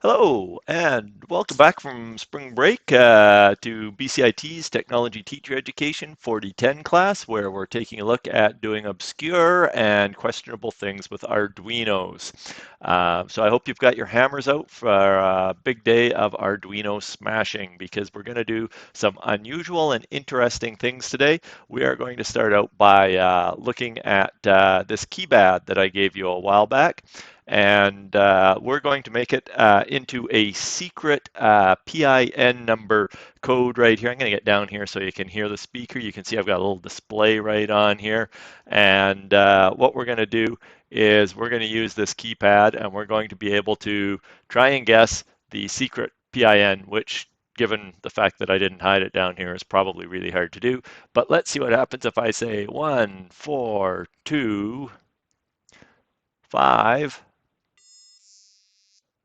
Hello, and welcome back from spring break to BCIT's Technology Teacher Education 4010 class, where we're taking a look at doing obscure and questionable things with Arduinos. So I hope you've got your hammers out for a big day of Arduino smashing, because we're going to do some unusual and interesting things today. We are going to start out by looking at this keypad that I gave you a while back. And we're going to make it into a secret PIN number code right here. I'm going to get down here so you can hear the speaker. You can see I've got a little display right on here. And what we're going to do is we're going to use this keypad, and we're going to be able to try and guess the secret PIN, which, given the fact that I didn't hide it down here, is probably really hard to do. But let's see what happens if I say 1, 4, 2, 5.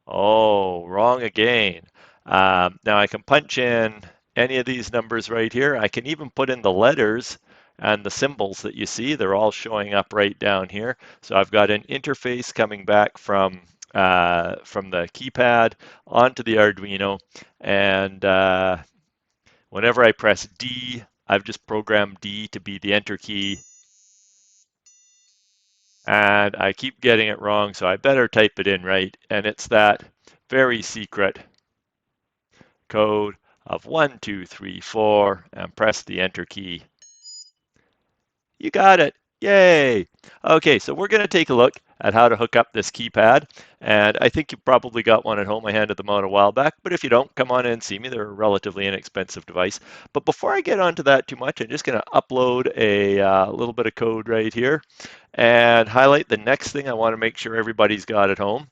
Oh, wrong again. Now I can punch in any of these numbers right here. I can even put in the letters and the symbols that you see. They're all showing up right down here. So I've got an interface coming back from the keypad onto the Arduino. And whenever I press D, I've just programmed D to be the enter key. And I keep getting it wrong, so I better type it in right. And it's that very secret code of 1, 2, 3, 4, and press the enter key. You got it. Yay. Okay, so we're going to take a look at how to hook up this keypad. And I think you probably got one at home. I handed them out a while back. But if you don't, come on in and see me. They're a relatively inexpensive device. But before I get onto that too much, I'm just going to upload a little bit of code right here and highlight the next thing I want to make sure everybody's got at home.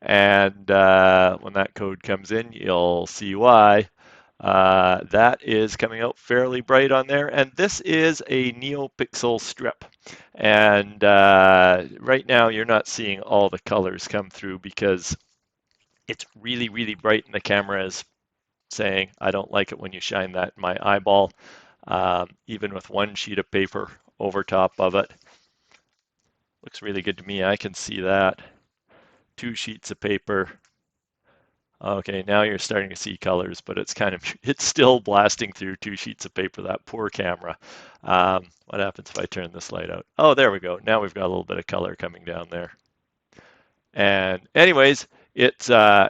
And when that code comes in, you'll see why. That is coming out fairly bright on there. And this is a NeoPixel strip. And right now you're not seeing all the colors come through because it's really, really bright, and the camera is saying, I don't like it when you shine that in my eyeball, even with one sheet of paper over top of it. Looks really good to me. I can see that. 2 sheets of paper. Okay, now you're starting to see colors, but it's still blasting through 2 sheets of paper, that poor camera. What happens if I turn this light out? Oh, there we go. Now we've got a little bit of color coming down there. And anyways, it's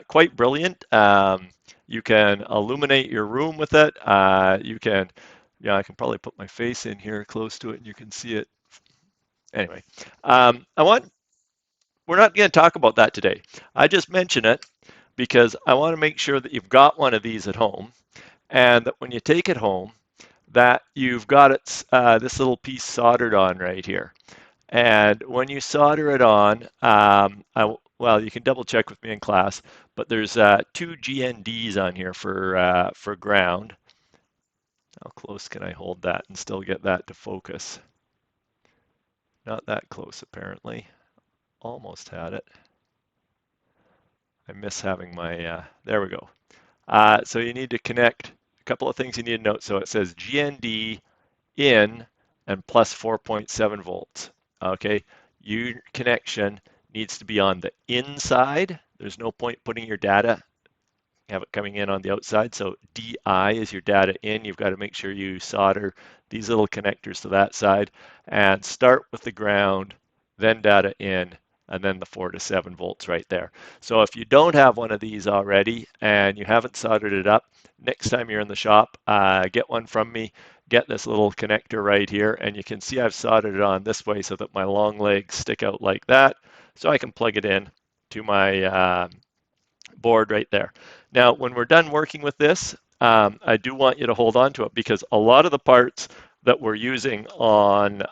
quite brilliant. You can illuminate your room with it. I can probably put my face in here close to it and you can see it. Anyway, we're not going to talk about that today. I just mention it because I want to make sure that you've got one of these at home, and that when you take it home, that you've got this little piece soldered on right here. And when you solder it on, well, you can double check with me in class, but there's 2 GNDs on here for ground. How close can I hold that and still get that to focus? Not that close, apparently. Almost had it. I miss having my, there we go. So you need to connect a couple of things you need to note. So it says GND in and plus 4.7 volts. Okay, your connection needs to be on the inside. There's no point putting your data, have it coming in on the outside. So DI is your data in. You've got to make sure you solder these little connectors to that side and start with the ground, then data in, and then the 4 to 7 volts right there. So if you don't have one of these already and you haven't soldered it up, next time you're in the shop, get one from me, get this little connector right here, and you can see I've soldered it on this way so that my long legs stick out like that, so I can plug it in to my board right there. Now, when we're done working with this, I do want you to hold on to it, because a lot of the parts that we're using on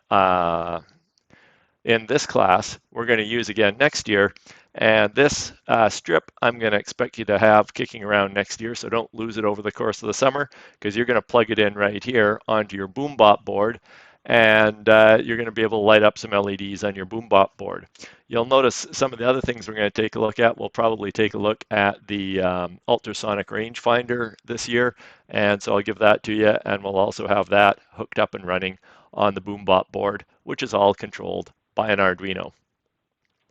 in this class, we're going to use again next year. And this strip, I'm going to expect you to have kicking around next year, so don't lose it over the course of the summer, because you're going to plug it in right here onto your BoomBot board, and you're going to be able to light up some LEDs on your BoomBot board. You'll notice some of the other things we're going to take a look at. We'll probably take a look at the ultrasonic rangefinder this year, and so I'll give that to you, and we'll also have that hooked up and running on the BoomBot board, which is all controlled by an Arduino.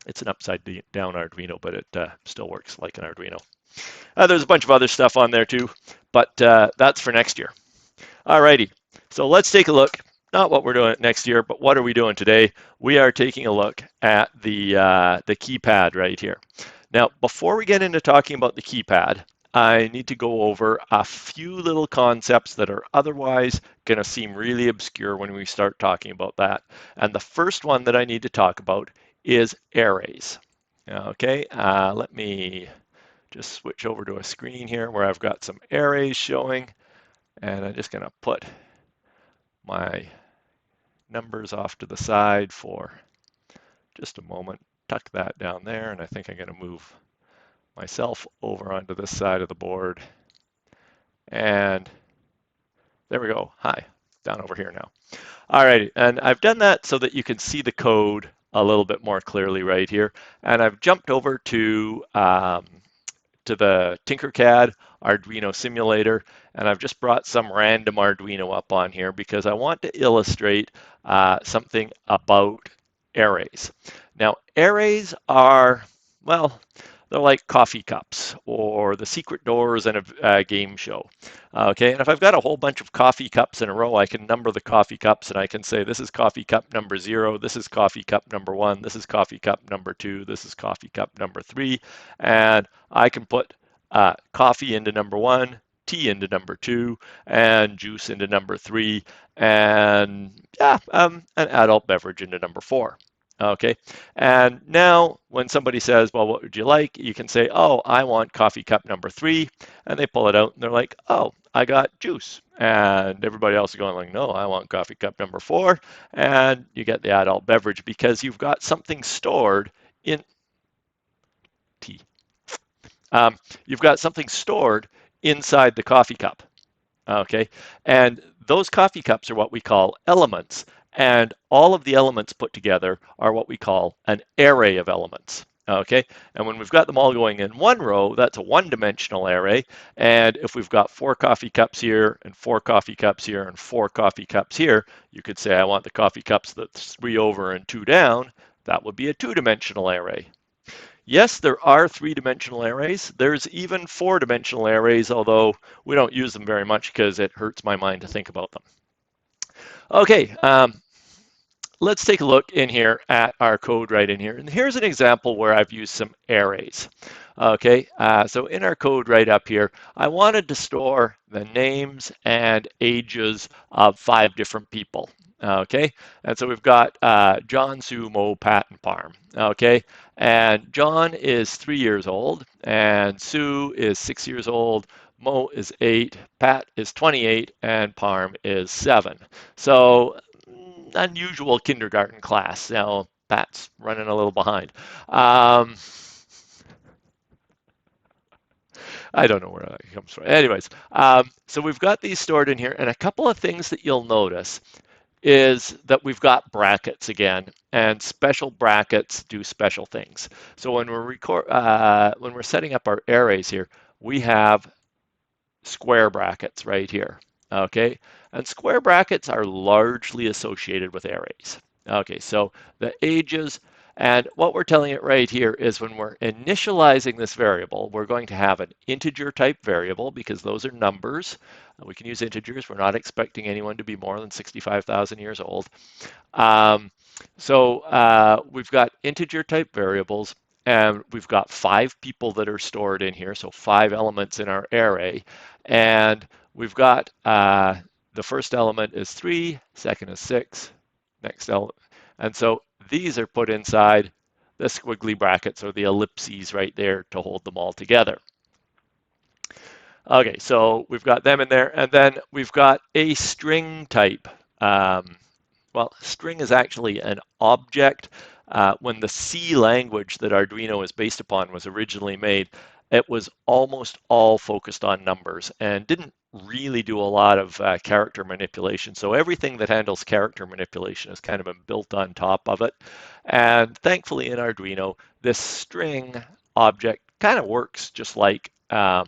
It's an upside down Arduino, but it still works like an Arduino. There's a bunch of other stuff on there too, but that's for next year. Alrighty, so let's take a look, not what we're doing next year, but what are we doing today? We are taking a look at the keypad right here. Now, before we get into talking about the keypad, I need to go over a few little concepts that are otherwise going to seem really obscure when we start talking about that. And the first one that I need to talk about is arrays. Okay, let me just switch over to a screen here where I've got some arrays showing, and I'm just going to put my numbers off to the side for just a moment. Tuck that down there, and I think I'm going to move myself over onto this side of the board. And there we go. Hi, down over here now. All right, and I've done that so that you can see the code a little bit more clearly right here. And I've jumped over to the Tinkercad Arduino simulator, and I've just brought some random Arduino up on here because I want to illustrate something about arrays. Now, arrays are, well, they're like coffee cups or the secret doors in a game show. Okay, and if I've got a whole bunch of coffee cups in a row, I can number the coffee cups and I can say this is coffee cup number 0, this is coffee cup number 1, this is coffee cup number 2, this is coffee cup number 3, and I can put coffee into number 1, tea into number 2, and juice into number 3, and an adult beverage into number 4. Okay, and now when somebody says, well, what would you like? You can say, oh, I want coffee cup number 3, and they pull it out and they're like, oh, I got juice. And everybody else is going like, no, I want coffee cup number 4, and you get the adult beverage because you've got something stored in tea. You've got something stored inside the coffee cup. Okay, and those coffee cups are what we call elements. And all of the elements put together are what we call an array of elements. Okay, and when we've got them all going in one row, that's a one-dimensional array. And if we've got 4 coffee cups here, and 4 coffee cups here, and 4 coffee cups here, you could say I want the coffee cups that's 3 over and 2 down. That would be a 2-dimensional array. Yes, there are 3-dimensional arrays. There's even 4-dimensional arrays, although we don't use them very much because it hurts my mind to think about them. Okay, let's take a look in here at our code right in here. And here's an example where I've used some arrays. Okay, so in our code right up here, I wanted to store the names and ages of 5 different people. Okay, and so we've got John, Sue, Mo, Pat, and Parm. Okay, and John is 3 years old, and Sue is 6 years old, Mo is 8, Pat is 28, and Parm is 7. So unusual kindergarten class. Now, Pat's running a little behind. I don't know where that comes from. Anyways, so we've got these stored in here, and a couple of things that you'll notice is that we've got brackets again, and special brackets do special things. So when we're setting up our arrays here, we have square brackets right here. Okay, and square brackets are largely associated with arrays. Okay, so the ages, and what we're telling it right here is when we're initializing this variable, we're going to have an integer type variable because those are numbers. We can use integers. We're not expecting anyone to be more than 65,000 years old. So we've got integer type variables, and we've got 5 people that are stored in here, so 5 elements in our array. And we've got the first element is 3, second is 6, next element. And so these are put inside the squiggly brackets or the ellipses right there to hold them all together. Okay, so we've got them in there, and then we've got a string type. Well, string is actually an object. When the C language that Arduino is based upon was originally made, it was almost all focused on numbers and didn't really do a lot of character manipulation. So everything that handles character manipulation has kind of been built on top of it. And thankfully in Arduino, this string object kind of works just like a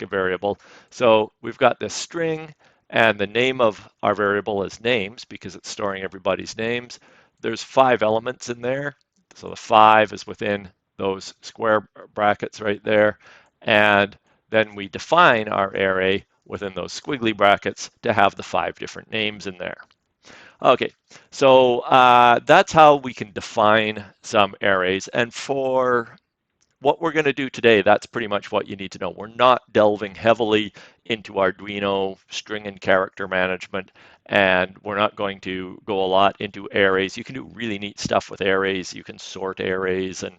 variable. So we've got this string, and the name of our variable is names because it's storing everybody's names. There's 5 elements in there. So the 5 is within those square brackets right there, and then we define our array within those squiggly brackets to have the 5 different names in there. Okay, so that's how we can define some arrays. And for what we're going to do today, that's pretty much what you need to know. We're not delving heavily into Arduino string and character management, and we're not going to go a lot into arrays. You can do really neat stuff with arrays. You can sort arrays and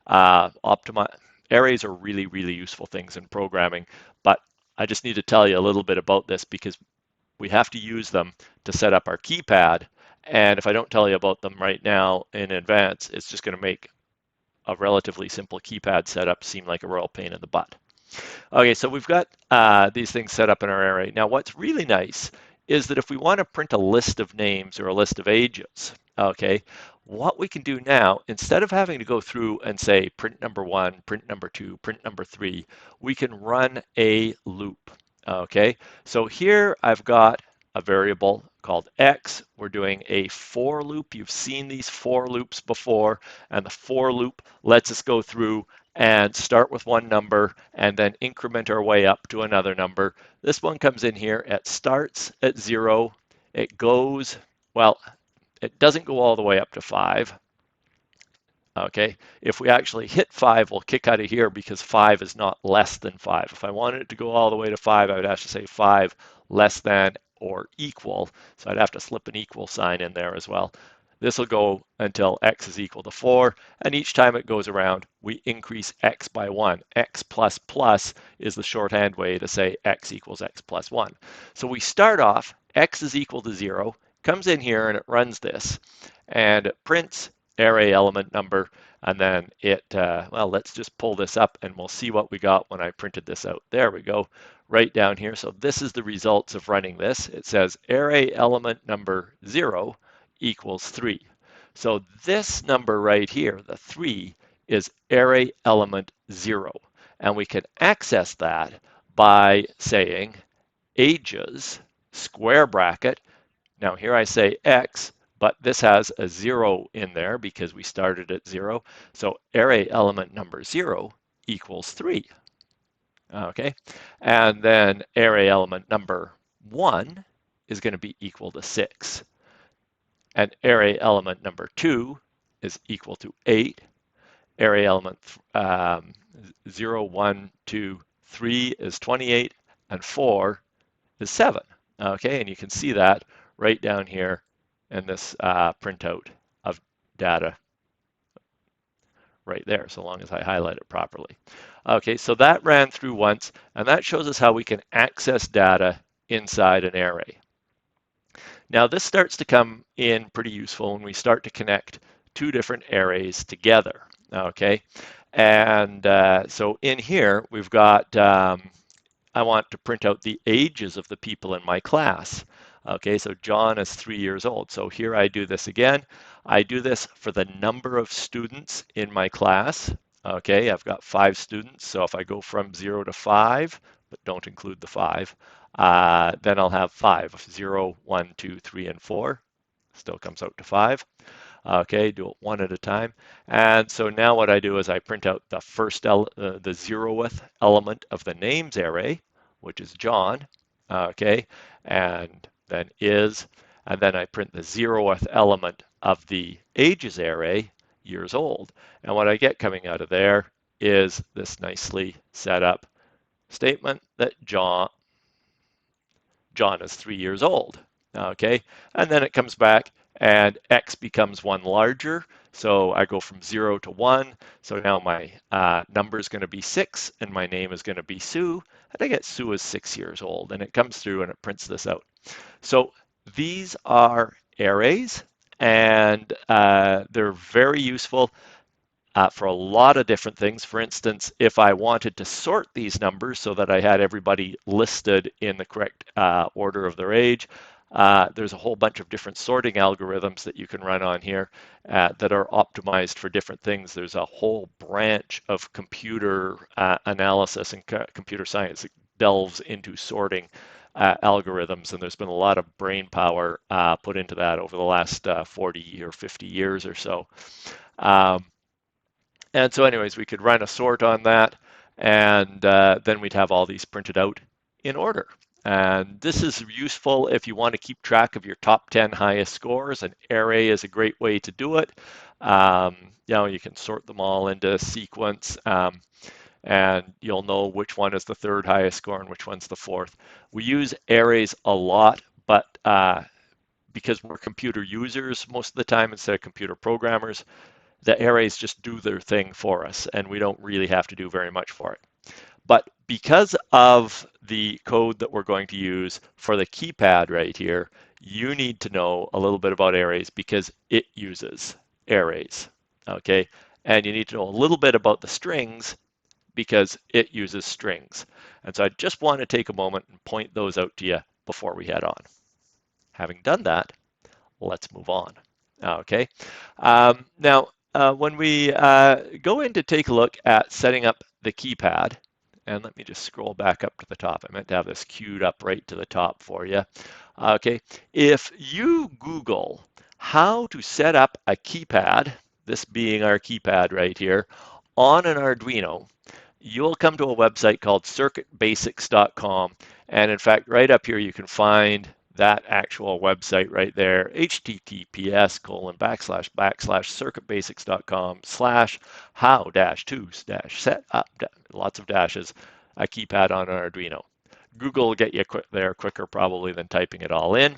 optimize. Arrays are really, really useful things in programming, but I just need to tell you a little bit about this because we have to use them to set up our keypad. And if I don't tell you about them right now in advance, it's just going to make a relatively simple keypad setup seem like a real pain in the butt. Okay, so we've got these things set up in our array. Now, what's really nice is that if we want to print a list of names or a list of ages, okay, what we can do now, instead of having to go through and say print number 1, print number 2, print number 3, we can run a loop. Okay, so here I've got a variable called x. We're doing a for loop. You've seen these for loops before, and the for loop lets us go through and start with one number and then increment our way up to another number. This one comes in here, it starts at 0, it goes, well, it doesn't go all the way up to 5. Okay, if we actually hit 5, we'll kick out of here because 5 is not less than 5. If I wanted it to go all the way to 5, I would have to say 5 less than or equal. So I'd have to slip an equal sign in there as well. This will go until x is equal to 4, and each time it goes around, we increase x by 1. X plus plus is the shorthand way to say x equals x plus 1. So we start off, x is equal to 0, comes in here and it runs this, and it prints array element number, and then it, well, let's just pull this up and we'll see what we got when I printed this out. There we go, right down here. So this is the results of running this. It says array element number 0 equals 3. So this number right here, the 3, is array element 0. And we can access that by saying ages, square bracket. Now here I say x, but this has a 0 in there because we started at 0. So array element number 0 equals 3. Okay, and then array element number 1 is going to be equal to 6. And array element number 2 is equal to 8. Array element 0, 1, 2, 3 is 28, and 4 is 7. Okay, and you can see that right down here in this printout of data right there, so long as I highlight it properly. Okay, so that ran through once, and that shows us how we can access data inside an array. Now this starts to come in pretty useful when we start to connect two different arrays together, okay? And so in here, we've got, I want to print out the ages of the people in my class. Okay, so John is 3 years old. So here I do this again. I do this for the number of students in my class. Okay, I've got 5 students. So if I go from 0 to 5, but don't include the 5, then I'll have 5. 0, 1, 2, 3, and 4. Still comes out to 5. Okay, do it one at a time. And so now what I do is I print out the first, the 0th element of the names array, which is John. Okay, and then is, and then I print the 0th element of the ages array, years old. And what I get coming out of there is this nicely set up statement that John is 3 years old. Okay, and then it comes back and x becomes 1 larger. So I go from 0 to 1. So now my number is going to be 6 and my name is going to be Sue. And I get Sue is 6 years old, and it comes through and it prints this out. So these are arrays, and they're very useful for a lot of different things. For instance, if I wanted to sort these numbers so that I had everybody listed in the correct order of their age, there's a whole bunch of different sorting algorithms that you can run on here that are optimized for different things. There's a whole branch of computer analysis and computer science that delves into sorting algorithms, and there's been a lot of brain power put into that over the last 40 or 50 years or so. And so anyways, we could run a sort on that, and then we'd have all these printed out in order. And this is useful if you want to keep track of your top 10 highest scores. An array is a great way to do it. You can sort them all into sequence, and you'll know which one is the third highest score and which one's the fourth. We use arrays a lot, but because we're computer users most of the time instead of computer programmers, the arrays just do their thing for us, and we don't really have to do very much for it. But because of the code that we're going to use for the keypad right here, you need to know a little bit about arrays because it uses arrays, okay? And you need to know a little bit about the strings because it uses strings. And so I just want to take a moment and point those out to you before we head on. Having done that, let's move on, okay? Now, when we go in to take a look at setting up the keypad, and let me just scroll back up to the top. I meant to have this queued up right to the top for you. Okay, if you Google how to set up a keypad, this being our keypad right here, on an Arduino, you'll come to a website called circuitbasics.com. And in fact, right up here, you can find that actual website right there, https://circuitbasics.com/how-to-set-up, lots of dashes, a keypad on an Arduino. Google will get you there quicker probably than typing it all in.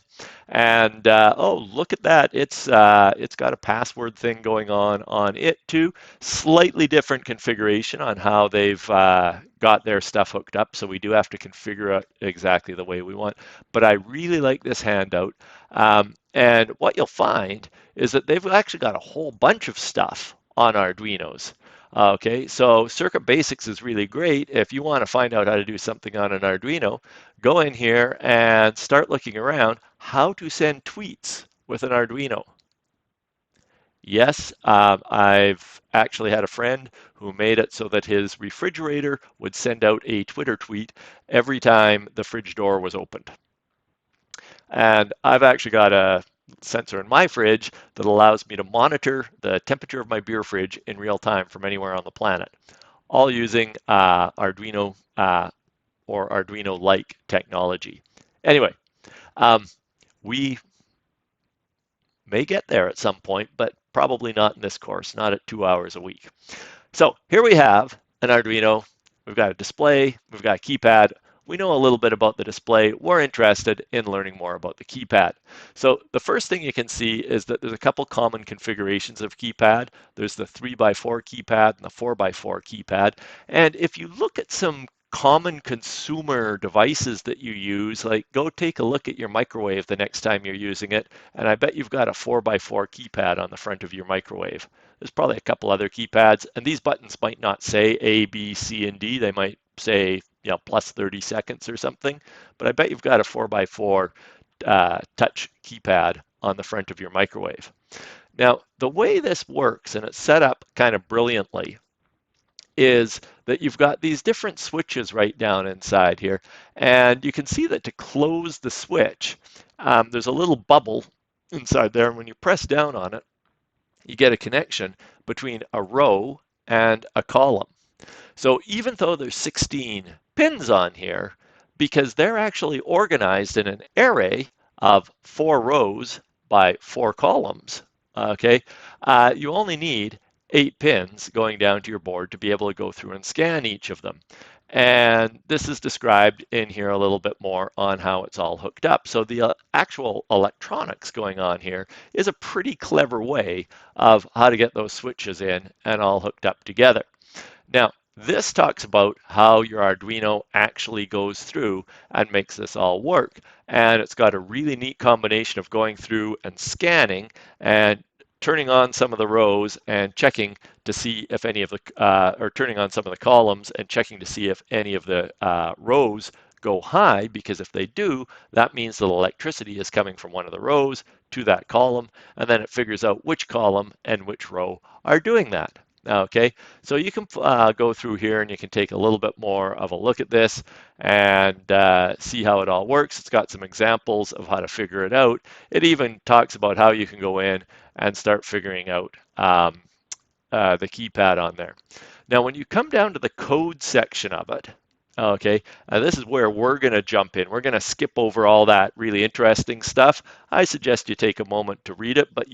And oh, look at that. It's got a password thing going on it too. Slightly different configuration on how they've got their stuff hooked up. So we do have to configure it exactly the way we want. But I really like this handout. And what you'll find is that they've actually got a whole bunch of stuff on Arduinos. Okay, so Circuit Basics is really great. If you want to find out how to do something on an Arduino, go in here and start looking around how to send tweets with an Arduino. Yes, I've actually had a friend who made it so that his refrigerator would send out a Twitter tweet every time the fridge door was opened. And I've actually got a sensor in my fridge that allows me to monitor the temperature of my beer fridge in real time from anywhere on the planet, all using Arduino or Arduino-like technology. Anyway, we may get there at some point, but probably not in this course, not at 2 hours a week. So here we have an Arduino. We've got a display, we've got a keypad. We know a little bit about the display. We're interested in learning more about the keypad. So the first thing you can see is that there's a couple common configurations of keypad. There's the 3x4 keypad and the 4x4 keypad. And if you look at some common consumer devices that you use, like go take a look at your microwave the next time you're using it, and I bet you've got a 4x4 keypad on the front of your microwave. There's probably a couple other keypads, and these buttons might not say A, B, C, and D. They might say plus 30 seconds or something, but I bet you've got a 4x4 touch keypad on the front of your microwave. Now, the way this works, and it's set up kind of brilliantly, is that you've got these different switches right down inside here, and you can see that to close the switch, there's a little bubble inside there, and when you press down on it, you get a connection between a row and a column. So even though there's 16 pins on here, because they're actually organized in an array of 4 rows by 4 columns, okay, you only need 8 pins going down to your board to be able to go through and scan each of them. And this is described in here a little bit more on how it's all hooked up. So the actual electronics going on here is a pretty clever way of how to get those switches in and all hooked up together. Now, this talks about how your Arduino actually goes through and makes this all work. And it's got a really neat combination of going through and scanning and turning on some of the rows and checking to see if any of the, or turning on some of the columns and checking to see if any of the rows go high, because if they do, that means that electricity is coming from one of the rows to that column, and then it figures out which column and which row are doing that. Okay, so you can go through here and you can take a little bit more of a look at this and see how it all works. It's got some examples of how to figure it out. It even talks about how you can go in and start figuring out the keypad on there. Now, when you come down to the code section of it, okay, this is where we're going to jump in. We're going to skip over all that really interesting stuff. I suggest you take a moment to read it, but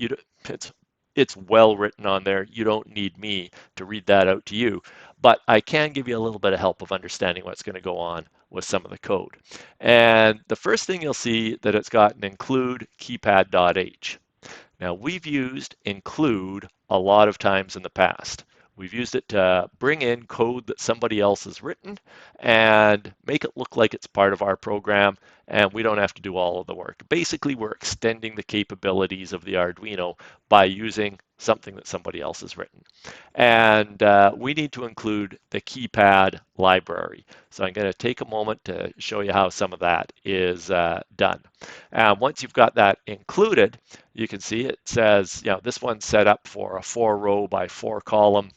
it's well written on there. You don't need me to read that out to you, but I can give you a little bit of help of understanding what's going to go on with some of the code. And the first thing you'll see that it's got an include keypad.h. Now, we've used include a lot of times in the past. We've used it to bring in code that somebody else has written and make it look like it's part of our program, and we don't have to do all of the work. Basically, we're extending the capabilities of the Arduino by using something that somebody else has written. And we need to include the Keypad library. So I'm going to take a moment to show you how some of that is done. Once you've got that included, you can see it says, this one's set up for a 4-row by 4-column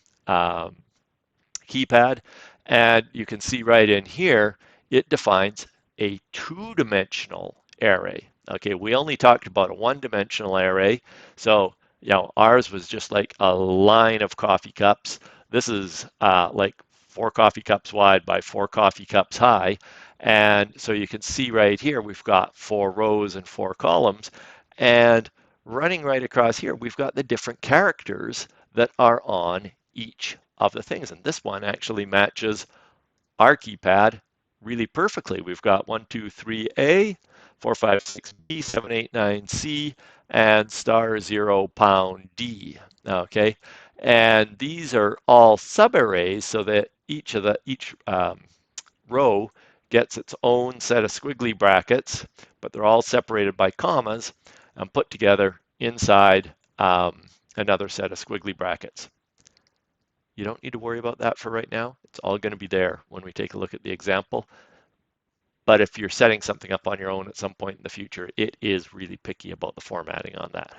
keypad. And you can see right in here, it defines a 2-dimensional array. Okay, we only talked about a 1-dimensional array. So, ours was just like a line of coffee cups. This is like 4 coffee cups wide by 4 coffee cups high. And so you can see right here, we've got 4 rows and 4 columns. And running right across here, we've got the different characters that are on each of the things. And this one actually matches our keypad really perfectly. We've got 1, 2, 3A, 4, 5, 6B, 7, 8, 9C, and *0 pound D. Okay, and these are all subarrays so that each row gets its own set of squiggly brackets, but they're all separated by commas and put together inside another set of squiggly brackets. You don't need to worry about that for right now. It's all going to be there when we take a look at the example. But if you're setting something up on your own at some point in the future, it is really picky about the formatting on that.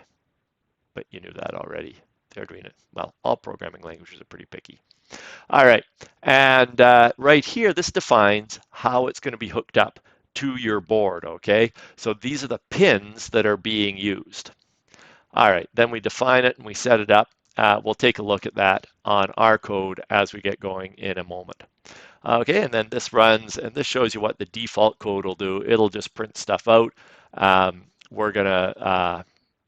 But you knew that already. The Arduino, well, all programming languages are pretty picky. All right, and right here, this defines how it's going to be hooked up to your board, okay? So these are the pins that are being used. All right, then we define it and we set it up. We'll take a look at that on our code as we get going in a moment. Okay, and then this runs, and this shows you what the default code will do. It'll just print stuff out. We're gonna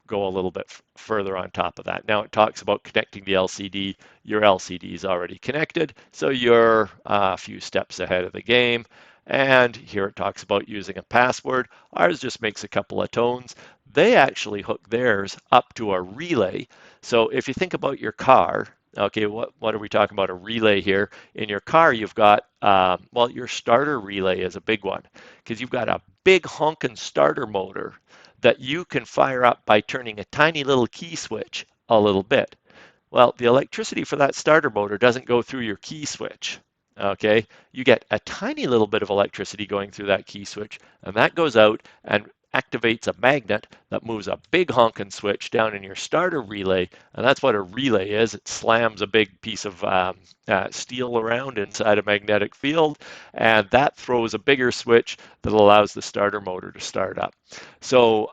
go a little bit further on top of that. Now it talks about connecting the LCD. Your LCD is already connected, so you're a few steps ahead of the game. And here it talks about using a password. Ours just makes a couple of tones. They actually hook theirs up to a relay. So if you think about your car, okay, what are we talking about? A relay here. In your car, you've got, well, your starter relay is a big one because you've got a big honking starter motor that you can fire up by turning a tiny little key switch a little bit. Well, the electricity for that starter motor doesn't go through your key switch. Okay, you get a tiny little bit of electricity going through that key switch, and that goes out and activates a magnet that moves a big honking switch down in your starter relay, and that's what a relay is. It slams a big piece of steel around inside a magnetic field, and that throws a bigger switch that allows the starter motor to start up. So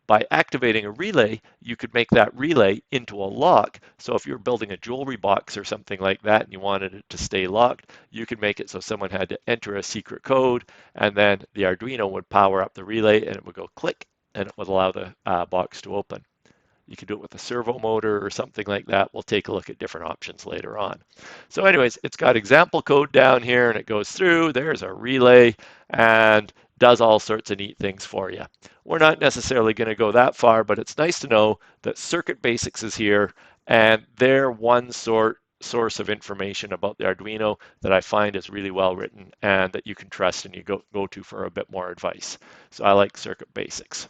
by activating a relay, you could make that relay into a lock. So if you're building a jewelry box or something like that and you wanted it to stay locked, you could make it so someone had to enter a secret code, and then the Arduino would power up the relay and it would go click and it would allow the box to open. You can do it with a servo motor or something like that. We'll take a look at different options later on. So anyways, it's got example code down here and it goes through. There's a relay and does all sorts of neat things for you. We're not necessarily going to go that far, but it's nice to know that Circuit Basics is here and they're one source of information about the Arduino that I find is really well written and that you can trust and you go to for a bit more advice. So I like Circuit Basics.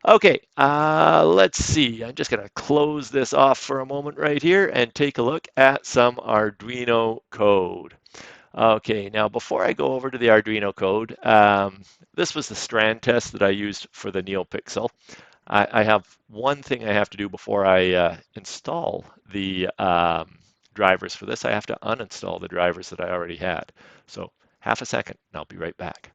Okay, let's see. I'm just going to close this off for a moment right here and take a look at some Arduino code. Okay, now before I go over to the Arduino code, this was the strand test that I used for the NeoPixel. I have one thing I have to do before I install the drivers for this. I have to uninstall the drivers that I already had. So half a second and I'll be right back.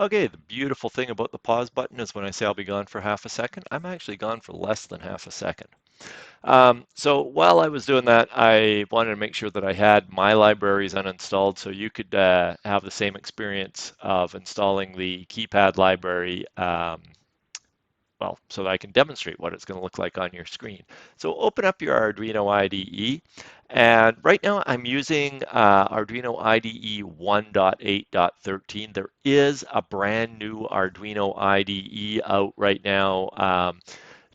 Okay, the beautiful thing about the pause button is when I say I'll be gone for half a second, I'm actually gone for less than half a second. So while I was doing that, I wanted to make sure that I had my libraries uninstalled so you could have the same experience of installing the Keypad library, well, so that I can demonstrate what it's going to look like on your screen. So open up your Arduino IDE, and right now I'm using Arduino IDE 1.8.13. There is a brand new Arduino IDE out right now.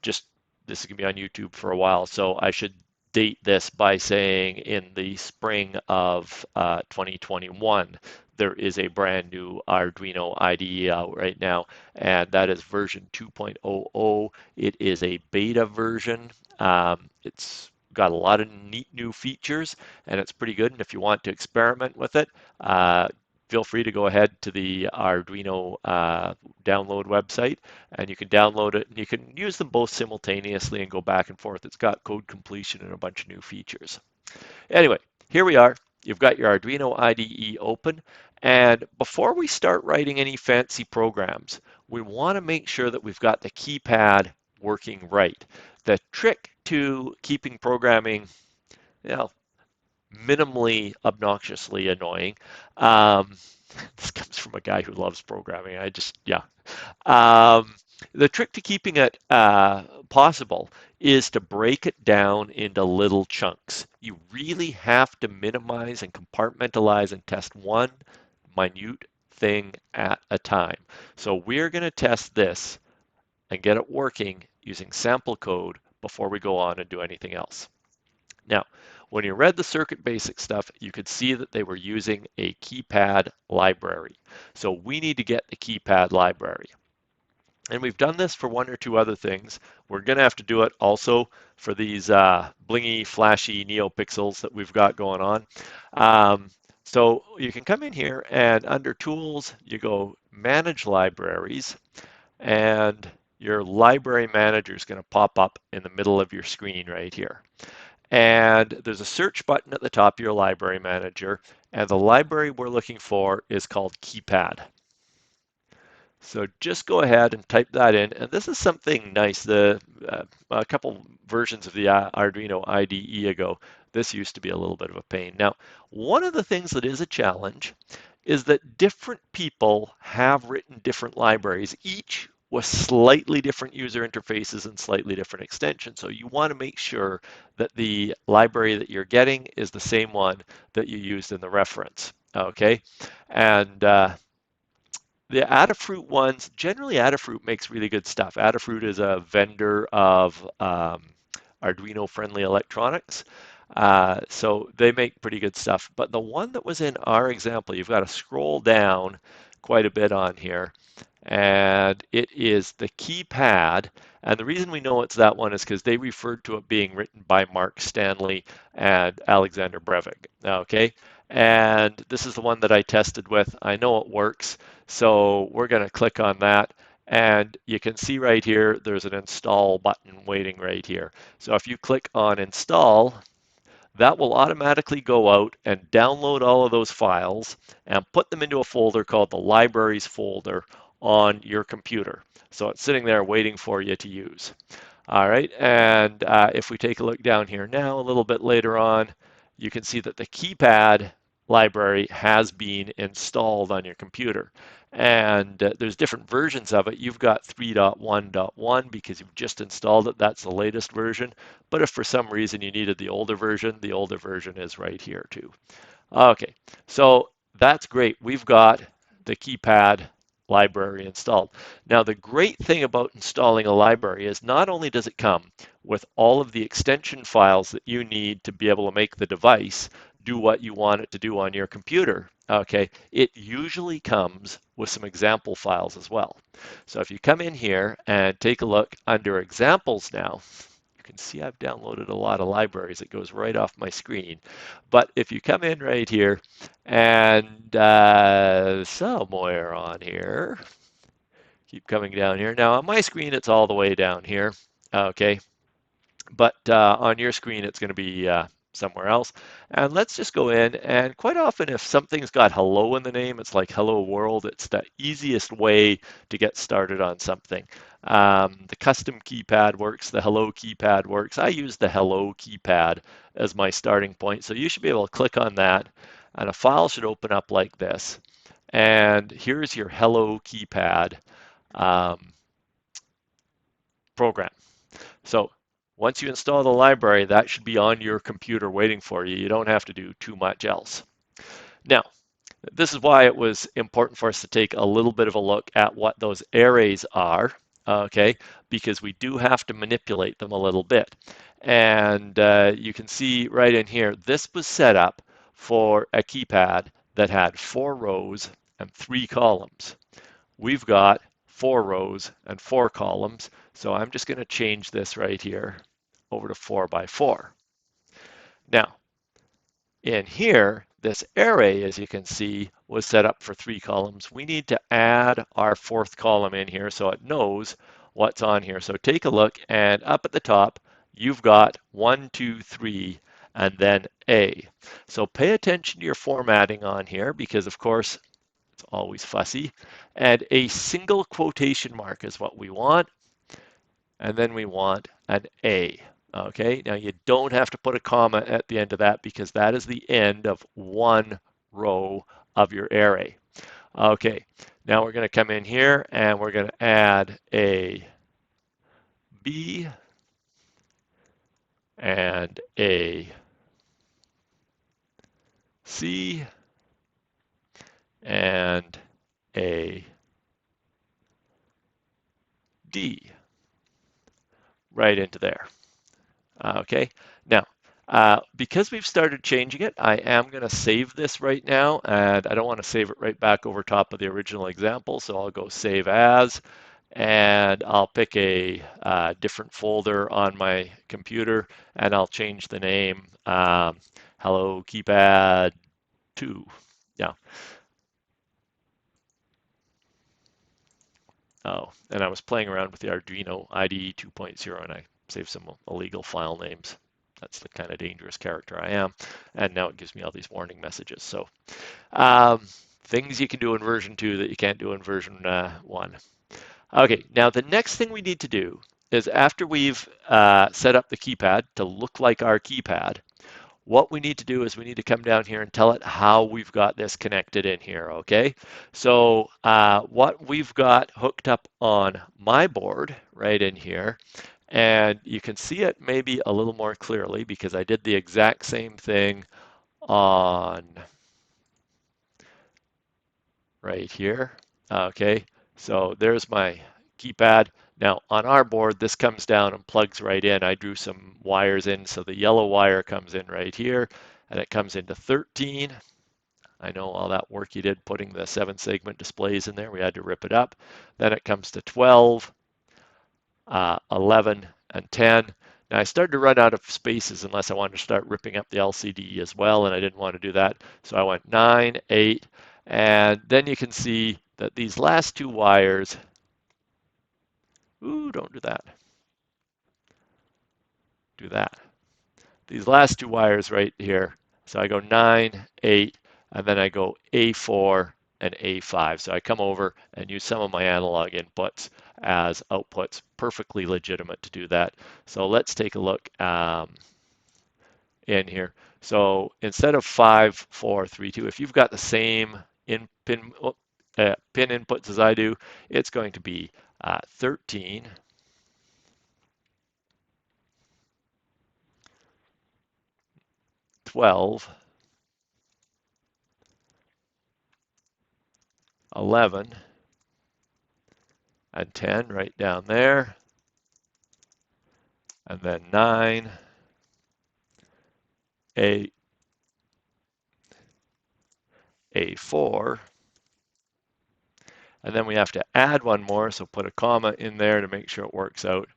Just this is going to be on YouTube for a while, so I should date this by saying in the spring of 2021, there is a brand new Arduino IDE out right now, and that is version 2.00. It is a beta version. It's got a lot of neat new features, and it's pretty good. And if you want to experiment with it, feel free to go ahead to the Arduino download website, and you can download it, and you can use them both simultaneously and go back and forth. It's got code completion and a bunch of new features. Anyway, here we are. You've got your Arduino IDE open, and before we start writing any fancy programs, we want to make sure that we've got the keypad working right. The trick to keeping programming, you know, minimally obnoxiously annoying. Um, this comes from a guy who loves programming. Yeah. Um, the trick to keeping it possible is to break it down into little chunks. You really have to minimize and compartmentalize and test one minute thing at a time. So we're going to test this and get it working using sample code before we go on and do anything else. Now, when you read the circuit basic stuff, you could see that they were using a keypad library. So we need to get the keypad library. And we've done this for one or two other things. We're going to have to do it also for these blingy, flashy NeoPixels that we've got going on. So you can come in here and under Tools, you go Manage Libraries, and your library manager is going to pop up in the middle of your screen right here. And there's a search button at the top of your library manager, and the library we're looking for is called Keypad. So just go ahead and type that in, and this is something nice. A couple versions of the Arduino IDE ago, this used to be a little bit of a pain. Now, one of the things that is a challenge is that different people have written different libraries, each with slightly different user interfaces and slightly different extensions. So you want to make sure that the library that you're getting is the same one that you used in the reference. Okay, and the Adafruit ones, generally Adafruit makes really good stuff. Adafruit is a vendor of Arduino friendly electronics. So they make pretty good stuff. But the one that was in our example, you've got to scroll down quite a bit on here. And it is the keypad. And the reason we know it's that one is because they referred to it being written by Mark Stanley and Alexander Brevig. Okay. And this is the one that I tested with. I know it works. So we're going to click on that. And you can see right here, there's an install button waiting right here. So if you click on install, that will automatically go out and download all of those files and put them into a folder called the libraries folder on your computer. So it's sitting there waiting for you to use. All right, and if we take a look down here now, a little bit later on, you can see that the keypad library has been installed on your computer. And there's different versions of it. You've got 3.1.1 because you've just installed it. That's the latest version. But if for some reason you needed the older version is right here too. Okay, so that's great. We've got the keypad library installed. Now, the great thing about installing a library is not only does it come with all of the extension files that you need to be able to make the device do what you want it to do on your computer, okay, it usually comes with some example files as well. So if you come in here and take a look under examples now, you can see I've downloaded a lot of libraries. It goes right off my screen. But if you come in right here and somewhere on here, keep coming down here. Now on my screen, it's all the way down here, okay? But on your screen, it's going to be somewhere else. And let's just go in, and quite often if something's got hello in the name, it's like hello world. It's the easiest way to get started on something. The custom keypad works, the hello keypad works. I use the hello keypad as my starting point. So you should be able to click on that, and a file should open up like this. And here's your hello keypad program. So once you install the library, that should be on your computer waiting for you. You don't have to do too much else. Now, this is why it was important for us to take a little bit of a look at what those arrays are, okay, because we do have to manipulate them a little bit. And you can see right in here, this was set up for a keypad that had 4 rows and 3 columns. We've got 4 rows and 4 columns, so I'm just going to change this right here over to 4 by 4. Now, in here, this array, as you can see, was set up for 3 columns. We need to add our 4th column in here so it knows what's on here. So take a look, and up at the top, you've got 1, 2, 3, and then A. So pay attention to your formatting on here because, of course, it's always fussy. And a single quotation mark is what we want. And then we want an A. Okay, now you don't have to put a comma at the end of that because that is the end of one row of your array. Okay, now we're going to come in here and we're going to add a B and a C and a D right into there. Okay, now because we've started changing it, I am going to save this right now, and I don't want to save it right back over top of the original example, so I'll go save as, and I'll pick a different folder on my computer, and I'll change the name Hello Keypad 2. Yeah. Oh, and I was playing around with the Arduino IDE 2.0, and I saved some illegal file names. That's the kind of dangerous character I am. And now it gives me all these warning messages. So things you can do in version 2 that you can't do in version 1. Okay, now the next thing we need to do is after we've set up the keypad to look like our keypad, what we need to do is we need to come down here and tell it how we've got this connected in here, okay? So what we've got hooked up on my board right in here, and you can see it maybe a little more clearly because I did the exact same thing on right here, okay? So there's my keypad. Now on our board, this comes down and plugs right in. I drew some wires in, so the yellow wire comes in right here, and it comes into 13. I know all that work you did putting the 7-segment displays in there. We had to rip it up. Then it comes to 12, 11, and 10. Now I started to run out of spaces unless I wanted to start ripping up the LCD as well, and I didn't want to do that. So I went 9, 8, and then you can see that these last 2 wires, ooh, don't do that. Do that. These last 2 wires right here. So I go 9, 8, and then I go A4 and A5. So I come over and use some of my analog inputs as outputs. Perfectly legitimate to do that. So let's take a look in here. So instead of 5, 4, 3, 2, if you've got the same pin inputs as I do, it's going to be 13, 12, 11, and 10 right down there, and then 9, 8, A4, and then we have to add one more, so put a comma in there to make sure it works out,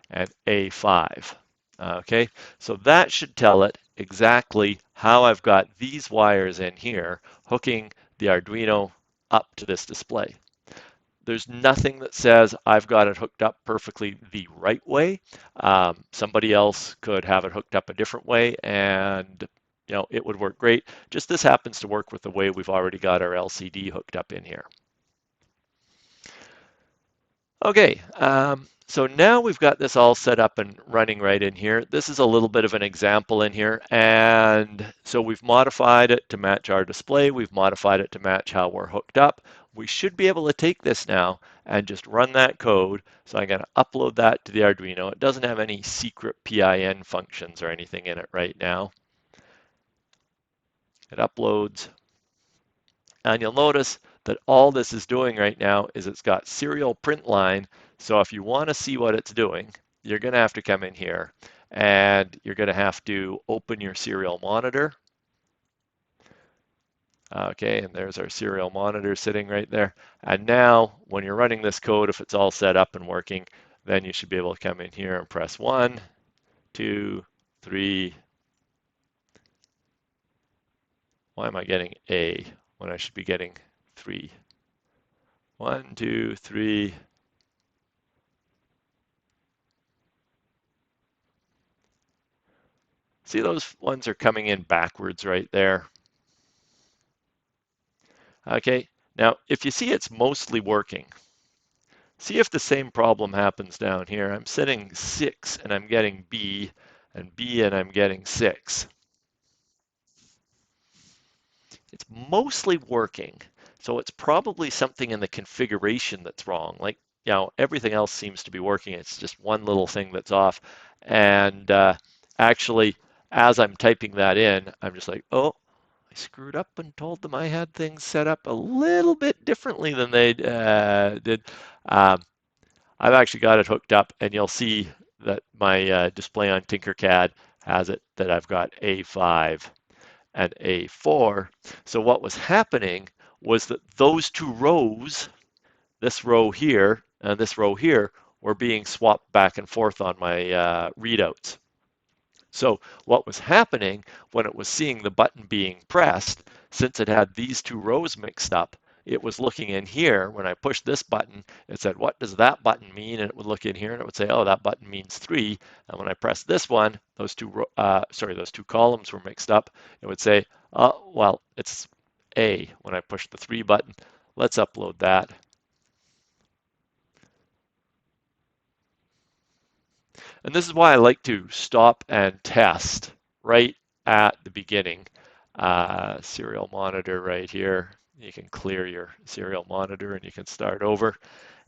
and A5. Okay, so that should tell it exactly how I've got these wires in here hooking the Arduino up to this display. There's nothing that says I've got it hooked up perfectly the right way. Somebody else could have it hooked up a different way and it would work great. Just this happens to work with the way we've already got our LCD hooked up in here. Okay, so now we've got this all set up and running right in here. This is a little bit of an example in here. And so we've modified it to match our display. We've modified it to match how we're hooked up. We should be able to take this now and just run that code. So I'm going to upload that to the Arduino. It doesn't have any secret PIN functions or anything in it right now. It uploads. And you'll notice that all this is doing right now is it's got serial print line. So if you want to see what it's doing, you're going to have to come in here and you're going to have to open your serial monitor. Okay, and there's our serial monitor sitting right there. And now when you're running this code, if it's all set up and working, then you should be able to come in here and press 1, 2, 3. Why am I getting A when I should be getting 3? 1, 2, 3. See, those ones are coming in backwards right there. Okay, now if you see it's mostly working, see if the same problem happens down here. I'm setting 6 and I'm getting B, and B and I'm getting 6. It's mostly working, so it's probably something in the configuration that's wrong. Like, everything else seems to be working. It's just one little thing that's off. And actually, as I'm typing that in, I'm just like, oh, I screwed up and told them I had things set up a little bit differently than they did. Um, I've actually got it hooked up, and you'll see that my display on Tinkercad has it that I've got A5 and A4. So what was happening was that those two rows, this row here and this row here, were being swapped back and forth on my readouts. So what was happening when it was seeing the button being pressed, since it had these two rows mixed up, it was looking in here. When I pushed this button, it said, what does that button mean? And it would look in here and it would say, oh, that button means 3. And when I press this one, those two columns were mixed up. It would say, oh, well, it's A when I push the 3 button. Let's upload that. And this is why I like to stop and test right at the beginning. Serial monitor right here. You can clear your serial monitor and you can start over.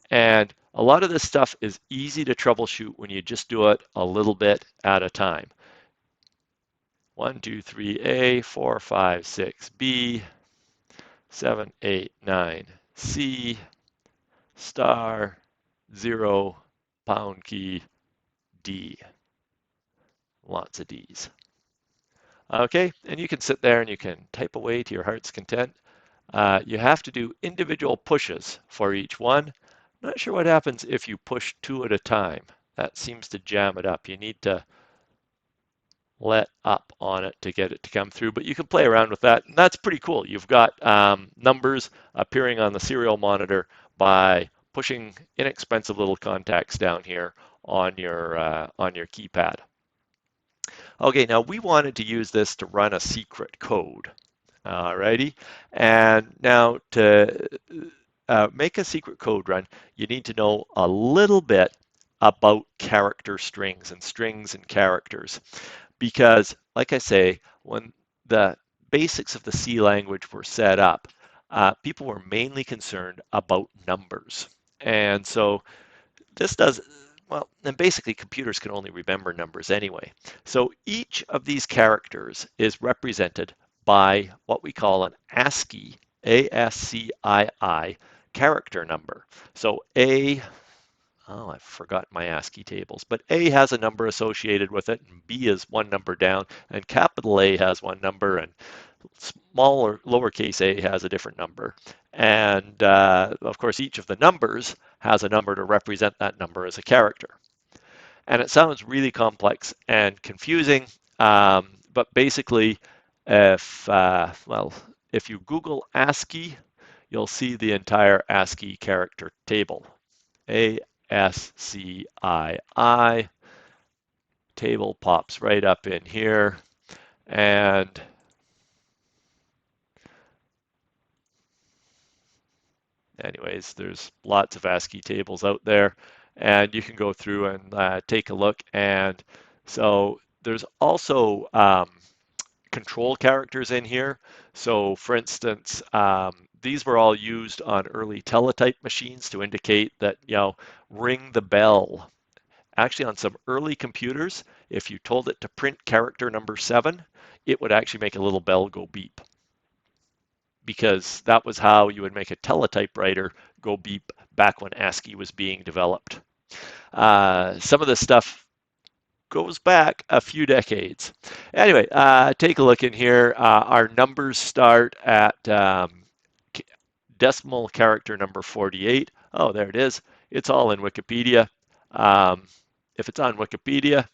And a lot of this stuff is easy to troubleshoot when you just do it a little bit at a time. 1, 2, 3, A, 4, 5, 6, B, 7, 8, 9, C, star, 0, pound key, D. Lots of D's. Okay, and you can sit there and you can type away to your heart's content. You have to do individual pushes for each one. I'm not sure what happens if you push 2 at a time. That seems to jam it up. You need to let up on it to get it to come through, but you can play around with that. And that's pretty cool. You've got numbers appearing on the serial monitor by pushing inexpensive little contacts down here on your keypad. Okay, now we wanted to use this to run a secret code. Alrighty, and now to make a secret code run, you need to know a little bit about character strings and characters. Because, like I say, when the basics of the C language were set up, people were mainly concerned about numbers. And so this does, well, and basically computers can only remember numbers anyway. So each of these characters is represented by what we call an ASCII, A-S-C-I-I, character number. So I've forgotten my ASCII tables, but A has a number associated with it, and B is one number down, and capital A has one number, and small or lowercase a has a different number. And of course, each of the numbers has a number to represent that number as a character. And it sounds really complex and confusing, but basically, if you Google ASCII, you'll see the entire ASCII character table. ASCII table pops right up in here. And anyways, there's lots of ASCII tables out there, and you can go through and take a look. And so there's also control characters in here. So for instance, these were all used on early teletype machines to indicate that, ring the bell. Actually, on some early computers, if you told it to print character number 7, it would actually make a little bell go beep, because that was how you would make a teletypewriter go beep back when ASCII was being developed. Some of this stuff goes back a few decades. Anyway, take a look in here. Our numbers start at decimal character number 48. Oh, there it is. It's all in Wikipedia. Um, if it's on Wikipedia,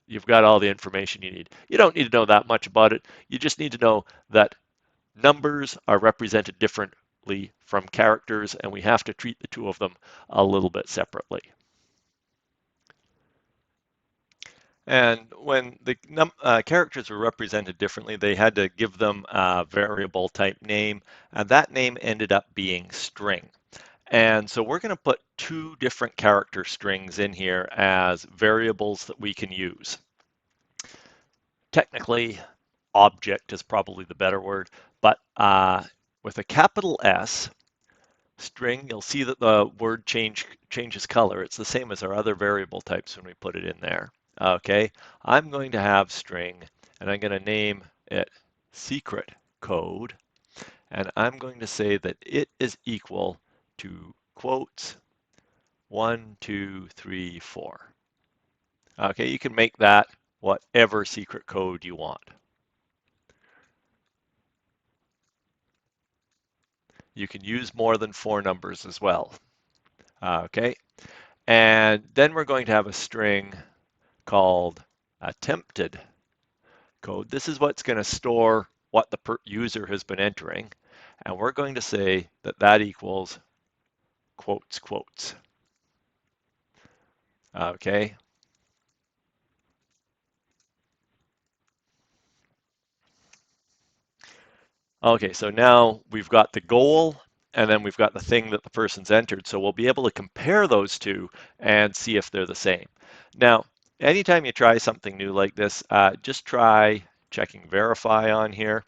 you've got all the information you need. You don't need to know that much about it. You just need to know that numbers are represented differently from characters, and we have to treat the two of them a little bit separately. And when the characters were represented differently, they had to give them a variable type name, and that name ended up being string. And so we're going to put two different character strings in here as variables that we can use. Technically, object is probably the better word, but with a capital S, string, you'll see that the word changes color. It's the same as our other variable types when we put it in there. Okay, I'm going to have string, and I'm going to name it secret code, and I'm going to say that it is equal to quotes 1, 2, 3, 4. Okay, you can make that whatever secret code you want. You can use more than 4 numbers as well. Okay, and then we're going to have a string called attempted code. This is what's going to store what the user has been entering, and we're going to say that that equals quotes, quotes. Okay. Okay, so now we've got the goal, and then we've got the thing that the person's entered. So we'll be able to compare those two and see if they're the same. Now, anytime you try something new like this, just try checking verify on here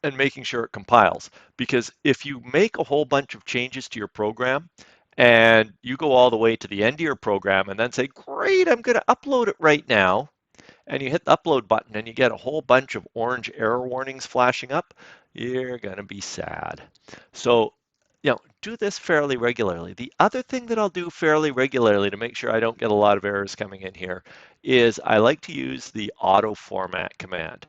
and making sure it compiles. Because if you make a whole bunch of changes to your program and you go all the way to the end of your program and then say, great, I'm going to upload it right now, and you hit the upload button and you get a whole bunch of orange error warnings flashing up, you're going to be sad. So, do this fairly regularly. The other thing that I'll do fairly regularly to make sure I don't get a lot of errors coming in here is I like to use the auto format command.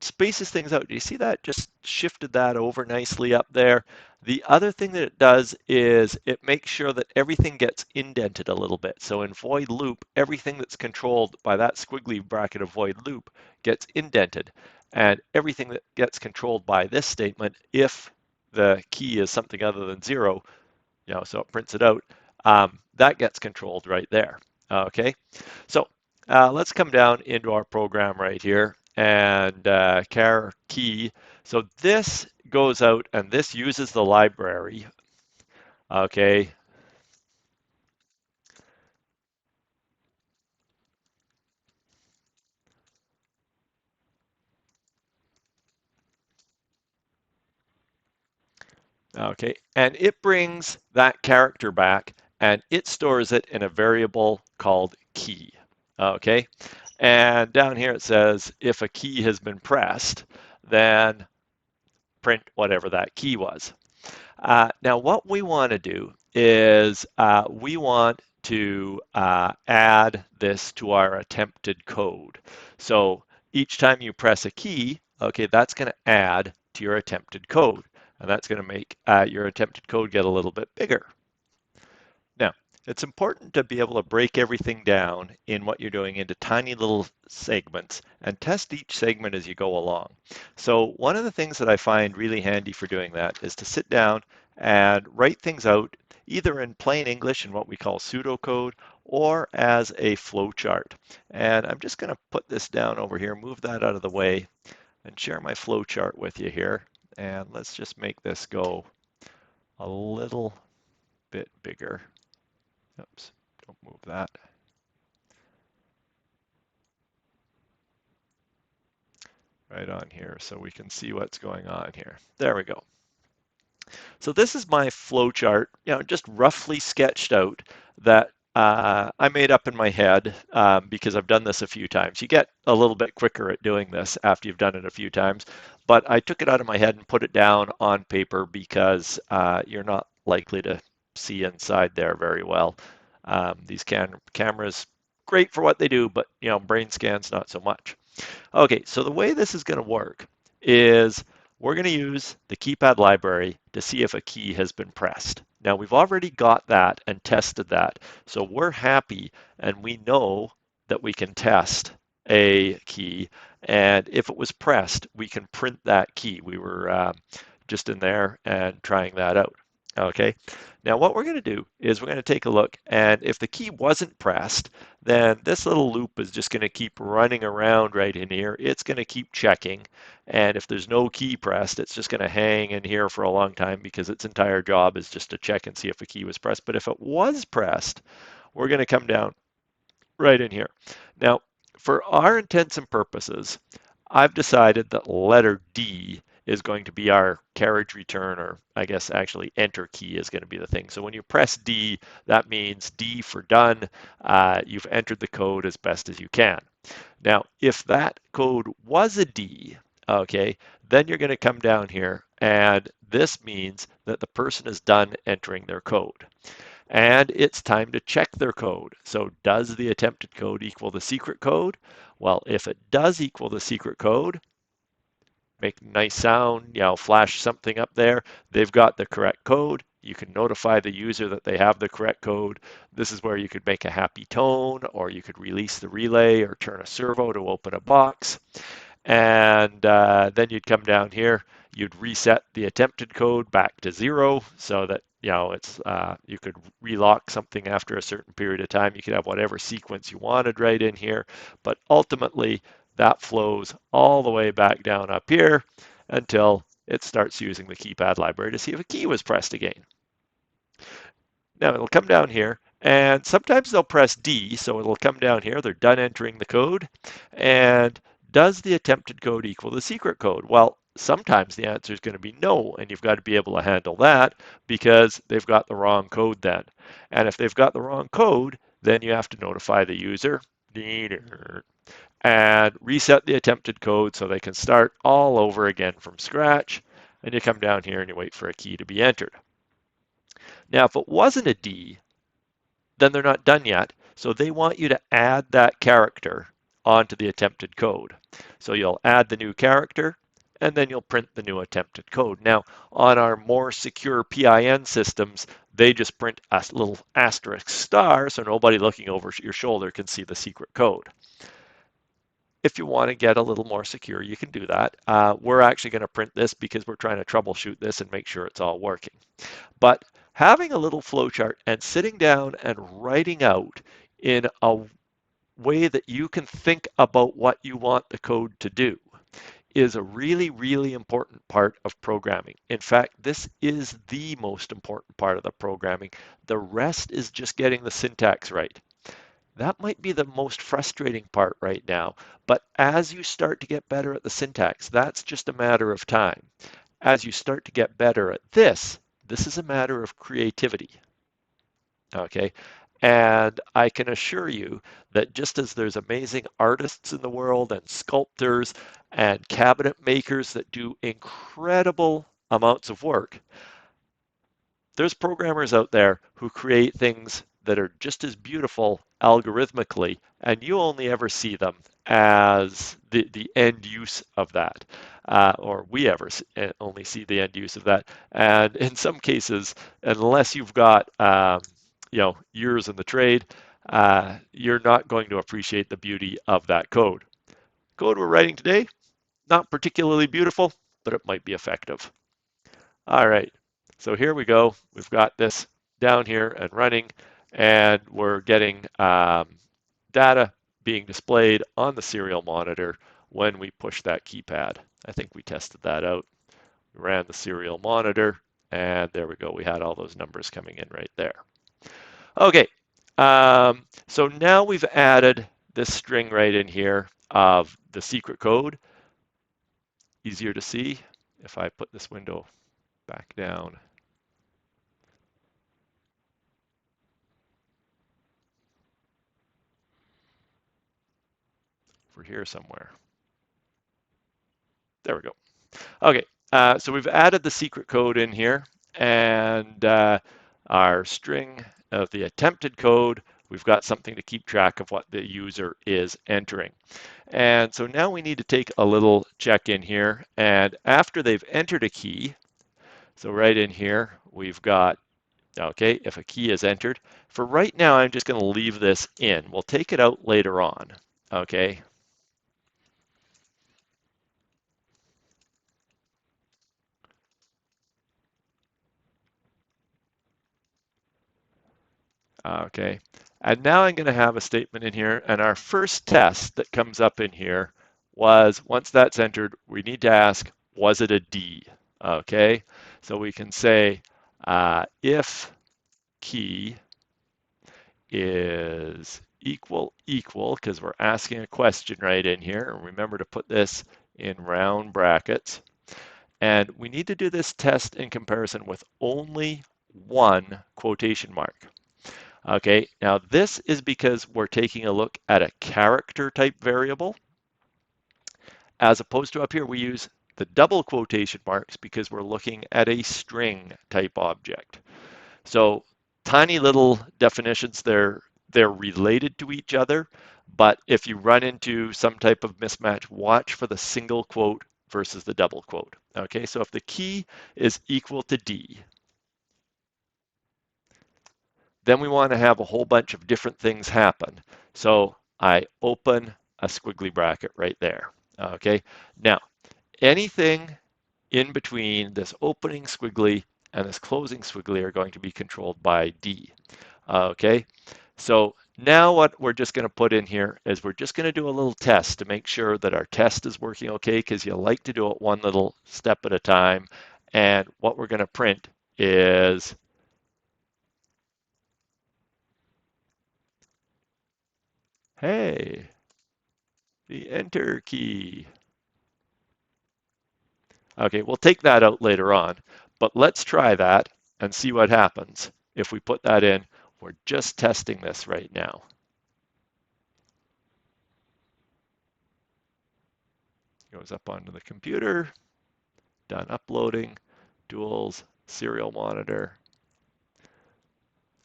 Spaces things out. Do you see that? Just shifted that over nicely up there. The other thing that it does is it makes sure that everything gets indented a little bit. So in void loop, everything that's controlled by that squiggly bracket of void loop gets indented. And everything that gets controlled by this statement, if the key is something other than 0, so it prints it out, that gets controlled right there. Okay, so let's come down into our program right here and char key. So this goes out and this uses the library. Okay. Okay. And it brings that character back and it stores it in a variable called key. Okay. And down here it says if a key has been pressed, then print whatever that key was. Now, what we want to do is we want to add this to our attempted code. So each time you press a key, okay, that's going to add to your attempted code. And that's going to make your attempted code get a little bit bigger. Now, It's important to be able to break everything down in what you're doing into tiny little segments and test each segment as you go along. So one of the things that I find really handy for doing that is to sit down and write things out either in plain English in what we call pseudocode or as a flow chart. And I'm just going to put this down over here, move that out of the way, and share my flow chart with you here. And let's just make this go a little bit bigger. Oops, don't move that. Right on here so we can see what's going on here. There we go. So this is my flow chart, just roughly sketched out that I made up in my head because I've done this a few times. You get a little bit quicker at doing this after you've done it a few times, but I took it out of my head and put it down on paper because you're not likely to see inside there very well. These cameras, great for what they do, but brain scans not so much. Okay, so the way this is going to work is we're going to use the Keypad library to see if a key has been pressed. Now we've already got that and tested that, so we're happy and we know that we can test a key, and if it was pressed, we can print that key. We were just in there and trying that out. Okay, now what we're going to do is we're going to take a look, and if the key wasn't pressed, then this little loop is just going to keep running around right in here. It's going to keep checking, and if there's no key pressed, it's just going to hang in here for a long time because its entire job is just to check and see if a key was pressed. But if it was pressed, we're going to come down right in here. Now, for our intents and purposes, I've decided that letter D is going to be our carriage return, or I guess actually enter key is going to be the thing. So when you press D, that means D for done. You've entered the code as best as you can. Now, if that code was a D, okay, then you're going to come down here, and this means that the person is done entering their code. And it's time to check their code. So does the attempted code equal the secret code? Well, if it does equal the secret code, make a nice sound, flash something up there. They've got the correct code. You can notify the user that they have the correct code. This is where you could make a happy tone, or you could release the relay or turn a servo to open a box. And then you'd come down here, you'd reset the attempted code back to 0 so that it's you could relock something after a certain period of time. You could have whatever sequence you wanted right in here, but ultimately that flows all the way back down up here until it starts using the Keypad library to see if a key was pressed again. Now it'll come down here, and sometimes they'll press D, so it'll come down here, they're done entering the code, and does the attempted code equal the secret code? Well, sometimes the answer is going to be no, and you've got to be able to handle that because they've got the wrong code then. And if they've got the wrong code, then you have to notify the user and reset the attempted code so they can start all over again from scratch. And you come down here and you wait for a key to be entered. Now, if it wasn't a D, then they're not done yet. So they want you to add that character onto the attempted code. So you'll add the new character, and then you'll print the new attempted code. Now, on our more secure PIN systems, they just print a little asterisk star so nobody looking over your shoulder can see the secret code. If you want to get a little more secure, you can do that. We're actually going to print this because we're trying to troubleshoot this and make sure it's all working. But having a little flowchart and sitting down and writing out in a way that you can think about what you want the code to do is a really, really important part of programming. In fact, this is the most important part of the programming. The rest is just getting the syntax right. That might be the most frustrating part right now, but as you start to get better at the syntax, that's just a matter of time. As you start to get better at this is a matter of creativity, okay? And I can assure you that just as there's amazing artists in the world and sculptors and cabinet makers that do incredible amounts of work, there's programmers out there who create things that are just as beautiful algorithmically, and you only ever see them as the end use of that, or we ever only see the end use of that. And in some cases, unless you've got years in the trade, you're not going to appreciate the beauty of that code. Code we're writing today, not particularly beautiful, but it might be effective. All right, so here we go. We've got this down here and running, and we're getting data being displayed on the serial monitor when we push that keypad. I think we tested that out. We ran the serial monitor, and there we go. We had all those numbers coming in right there. Okay, so now we've added this string right in here of the secret code. Easier to see if I put this window back down. Over here somewhere. There we go. Okay, so we've added the secret code in here, and our string of the attempted code, we've got something to keep track of what the user is entering. And so now we need to take a little check in here, and after they've entered a key, so right in here, we've got, okay, if a key is entered. For right now, I'm just going to leave this in. We'll take it out later on, okay? Okay, and now I'm going to have a statement in here, and our first test that comes up in here was, once that's entered, we need to ask, was it a D? Okay, so we can say if key is equal, because we're asking a question right in here, and remember to put this in round brackets, and we need to do this test in comparison with only one quotation mark. Okay, now this is because we're taking a look at a character type variable, as opposed to up here we use the double quotation marks because we're looking at a string type object. So tiny little definitions, they're related to each other, but if you run into some type of mismatch, watch for the single quote versus the double quote. Okay, so if the key is equal to D, then we want to have a whole bunch of different things happen. So I open a squiggly bracket right there. Okay, now anything in between this opening squiggly and this closing squiggly are going to be controlled by D. Okay, so now what we're just going to put in here is we're just going to do a little test to make sure that our test is working okay, because you like to do it one little step at a time. And what we're going to print is hey, the enter key. Okay, we'll take that out later on, but let's try that and see what happens if we put that in. We're just testing this right now. Goes up onto the computer, done uploading, duals, serial monitor.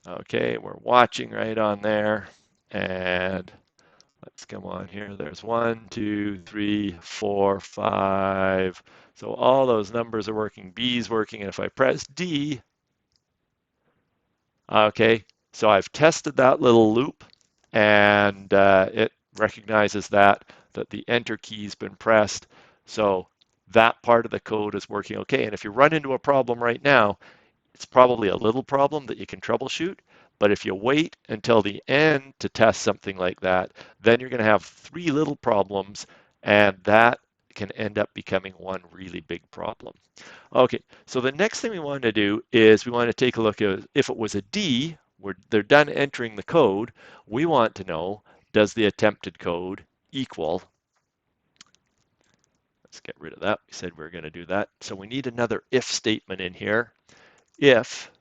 Okay, we're watching right on there, and let's come on here. There's 1, 2, 3, 4, 5. So all those numbers are working. B's working, and if I press D, okay, so I've tested that little loop, and it recognizes that the enter key's been pressed. So that part of the code is working okay. And if you run into a problem right now, it's probably a little problem that you can troubleshoot. But if you wait until the end to test something like that, then you're going to have 3 little problems, and that can end up becoming one really big problem. Okay, so the next thing we want to do is we want to take a look at if it was a D, they're done entering the code, we want to know, does the attempted code equal? Let's get rid of that. We said we were going to do that. So we need another if statement in here. If,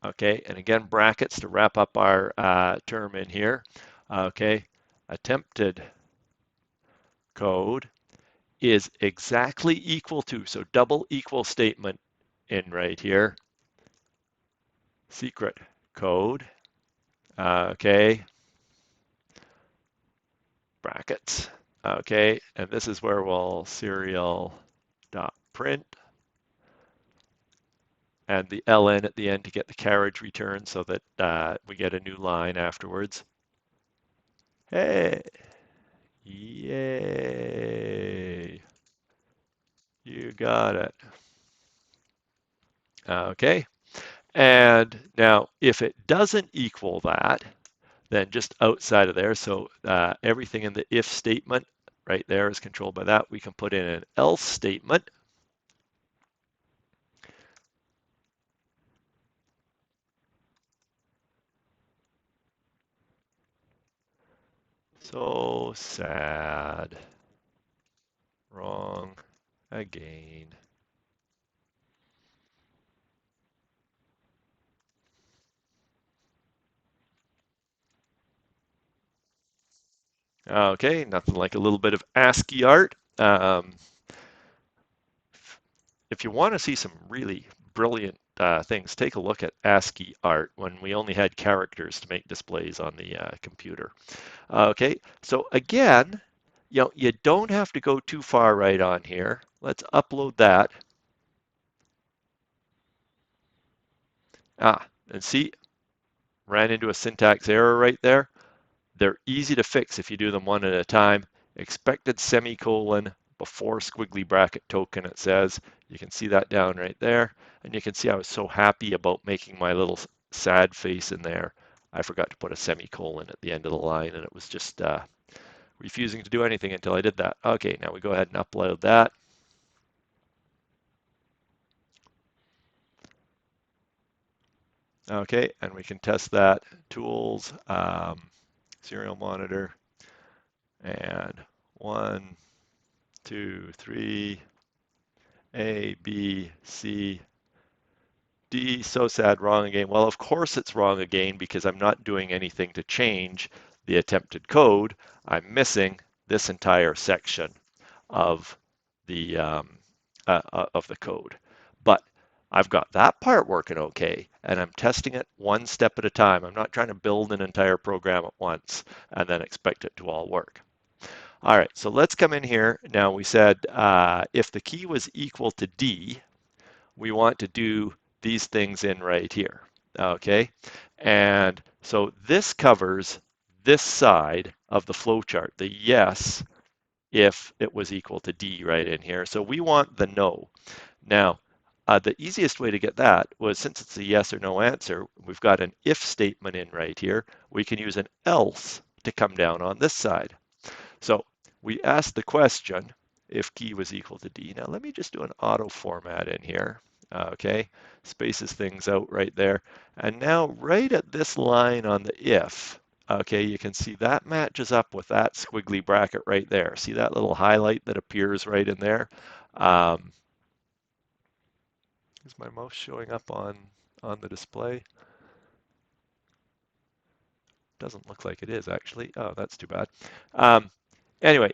okay, and again, brackets to wrap up our term in here. Okay, attempted code is exactly equal to, so double equal statement in right here, secret code, okay, brackets, okay, and this is where we'll serial.print and the ln at the end to get the carriage return so that we get a new line afterwards. Hey, yay, you got it. Okay, and now if it doesn't equal that, then just outside of there, so everything in the if statement right there is controlled by that. We can put in an else statement. So sad. Wrong again. Okay, nothing like a little bit of ASCII art. If you want to see some really brilliant things, take a look at ASCII art when we only had characters to make displays on the computer. Okay, so again, you don't have to go too far right on here. Let's upload that. And see, ran into a syntax error right there. They're easy to fix if you do them one at a time. Expected semicolon before squiggly bracket token, it says. You can see that down right there. And you can see I was so happy about making my little sad face in there. I forgot to put a semicolon at the end of the line, and it was just refusing to do anything until I did that. Okay, now we go ahead and upload that. Okay, and we can test that. Tools, serial monitor, and 1, 2, 3, A, B, C, D, so sad, wrong again. Well, of course it's wrong again because I'm not doing anything to change the attempted code. I'm missing this entire section of the code. But I've got that part working okay, and I'm testing it one step at a time. I'm not trying to build an entire program at once and then expect it to all work. All right, so let's come in here. Now we said if the key was equal to D, we want to do these things in right here, okay? And so this covers this side of the flowchart, the yes, if it was equal to D right in here. So we want the no. Now, the easiest way to get that was, since it's a yes or no answer, we've got an if statement in right here. We can use an else to come down on this side. So we asked the question if key was equal to D. Now let me just do an auto format in here. Okay, spaces things out right there. And now right at this line on the if, okay, you can see that matches up with that squiggly bracket right there. See that little highlight that appears right in there? Is my mouse showing up on the display? Doesn't look like it is actually. Oh, that's too bad. Anyway,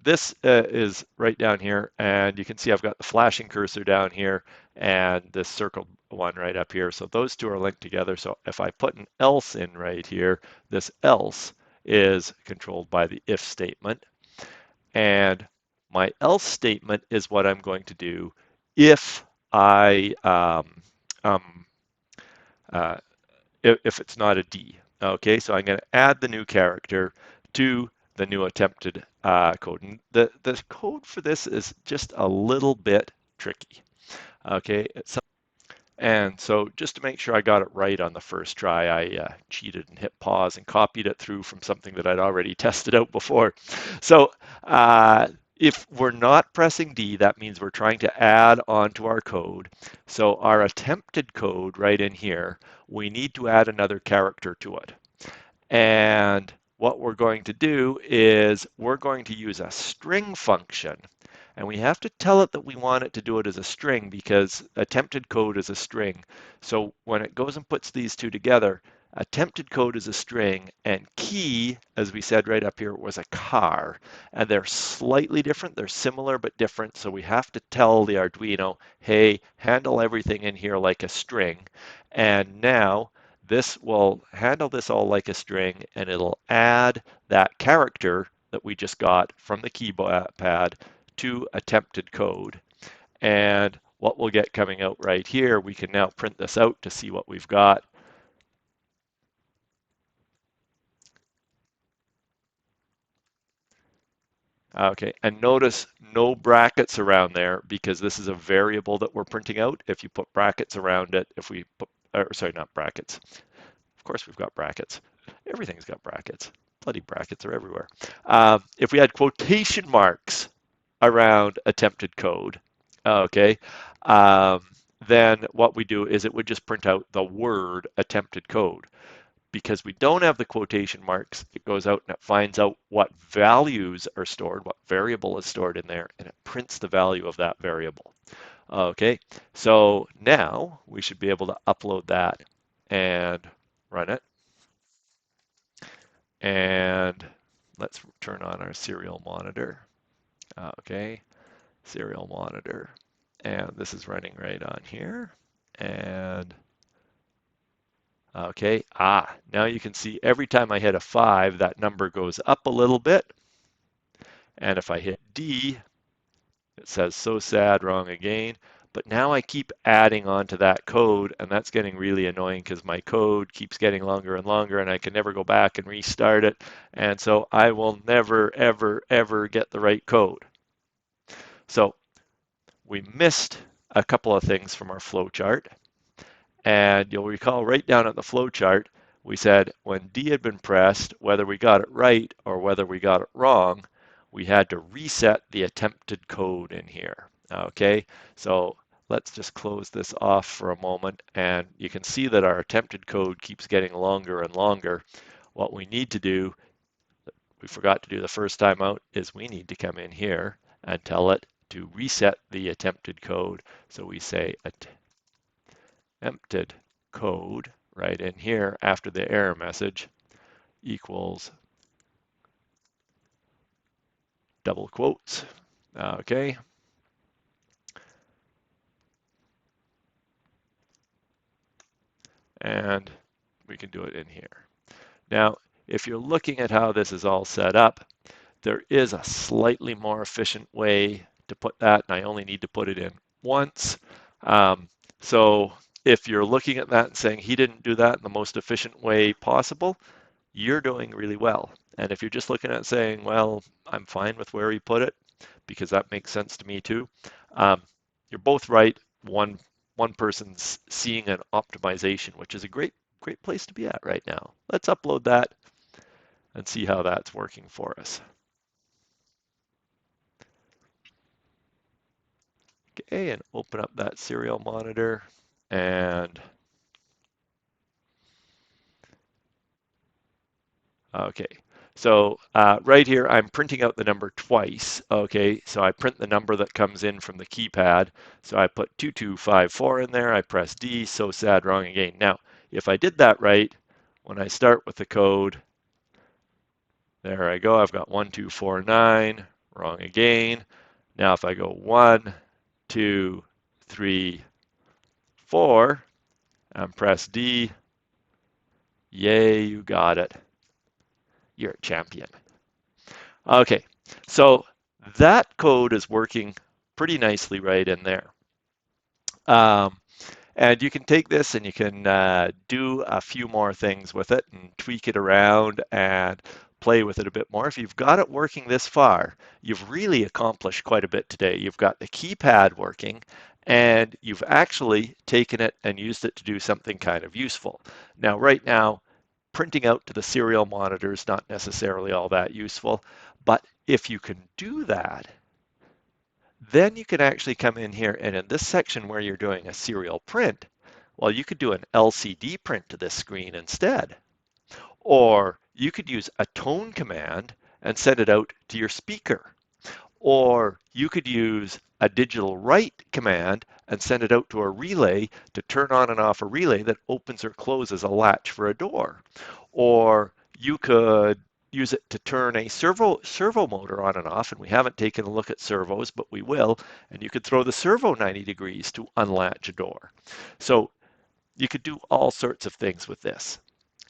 this is right down here, and you can see I've got the flashing cursor down here and this circled one right up here. So those two are linked together. So if I put an else in right here, this else is controlled by the if statement. And my else statement is what I'm going to do if if it's not a D. Okay, so I'm going to add the new character to the new attempted code. And the code for this is just a little bit tricky. Okay, and so just to make sure I got it right on the first try, I cheated and hit pause and copied it through from something that I'd already tested out before. So if we're not pressing D, that means we're trying to add onto our code. So our attempted code right in here, we need to add another character to it. And what we're going to do is we're going to use a string function. And we have to tell it that we want it to do it as a string because attempted code is a string. So when it goes and puts these two together, attempted code is a string and key, as we said right up here, was a car. And they're slightly different. They're similar but different. So we have to tell the Arduino, hey, handle everything in here like a string. And now this will handle this all like a string, and it'll add that character that we just got from the keypad to attempted code. And what we'll get coming out right here, we can now print this out to see what we've got. Okay, and notice no brackets around there because this is a variable that we're printing out. If you put brackets around it, if we put, or sorry, not brackets. Of course we've got brackets. Everything's got brackets. Bloody brackets are everywhere. If we had quotation marks around attempted code, okay, then what we do is it would just print out the word attempted code. Because we don't have the quotation marks, it goes out and it finds out what values are stored, what variable is stored in there, and it prints the value of that variable. Okay, so now we should be able to upload that and run it. And let's turn on our serial monitor. Okay, serial monitor. And this is running right on here. And okay, now you can see every time I hit a 5, that number goes up a little bit. And if I hit D, it says so sad, wrong again. But now I keep adding on to that code, and that's getting really annoying because my code keeps getting longer and longer, and I can never go back and restart it. And so I will never, ever, ever get the right code. So we missed a couple of things from our flow chart. And you'll recall right down at the flow chart, we said when D had been pressed, whether we got it right or whether we got it wrong, we had to reset the attempted code in here. Okay, so let's just close this off for a moment, and you can see that our attempted code keeps getting longer and longer. What we need to do, we forgot to do the first time out, is we need to come in here and tell it to reset the attempted code. So we say attempted code right in here after the error message equals double quotes. Okay. And we can do it in here. Now, if you're looking at how this is all set up, there is a slightly more efficient way to put that, and I only need to put it in once. So if you're looking at that and saying he didn't do that in the most efficient way possible, you're doing really well. And if you're just looking at saying, well, I'm fine with where he put it, because that makes sense to me too, you're both right. One person's seeing an optimization, which is a great place to be at right now. Let's upload that and see how that's working for us. Okay, and open up that serial monitor and okay. So right here, I'm printing out the number twice. Okay, so I print the number that comes in from the keypad. So I put 2254 in there. I press D, so sad, wrong again. Now, if I did that right, when I start with the code, there I go. I've got 1249, wrong again. Now if I go 1, 2, 3, 4, and press D, yay, you got it. You're a champion. Okay, so that code is working pretty nicely right in there. And you can take this and you can do a few more things with it and tweak it around and play with it a bit more. If you've got it working this far, you've really accomplished quite a bit today. You've got the keypad working and you've actually taken it and used it to do something kind of useful. Now, right now, printing out to the serial monitor is not necessarily all that useful, but if you can do that, then you can actually come in here and in this section where you're doing a serial print, well, you could do an LCD print to this screen instead. Or you could use a tone command and send it out to your speaker. Or you could use a digital write command and send it out to a relay to turn on and off a relay that opens or closes a latch for a door. Or you could use it to turn a servo motor on and off, and we haven't taken a look at servos, but we will, and you could throw the servo 90 degrees to unlatch a door. So you could do all sorts of things with this.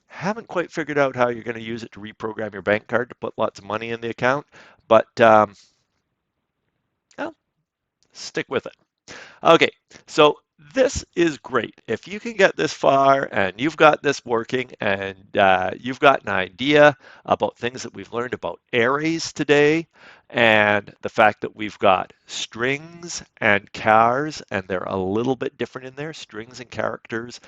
Haven't quite figured out how you're going to use it to reprogram your bank card to put lots of money in the account, but well, stick with it. Okay, so this is great. If you can get this far and you've got this working and you've got an idea about things that we've learned about arrays today and the fact that we've got strings and chars and they're a little bit different in there, strings and characters.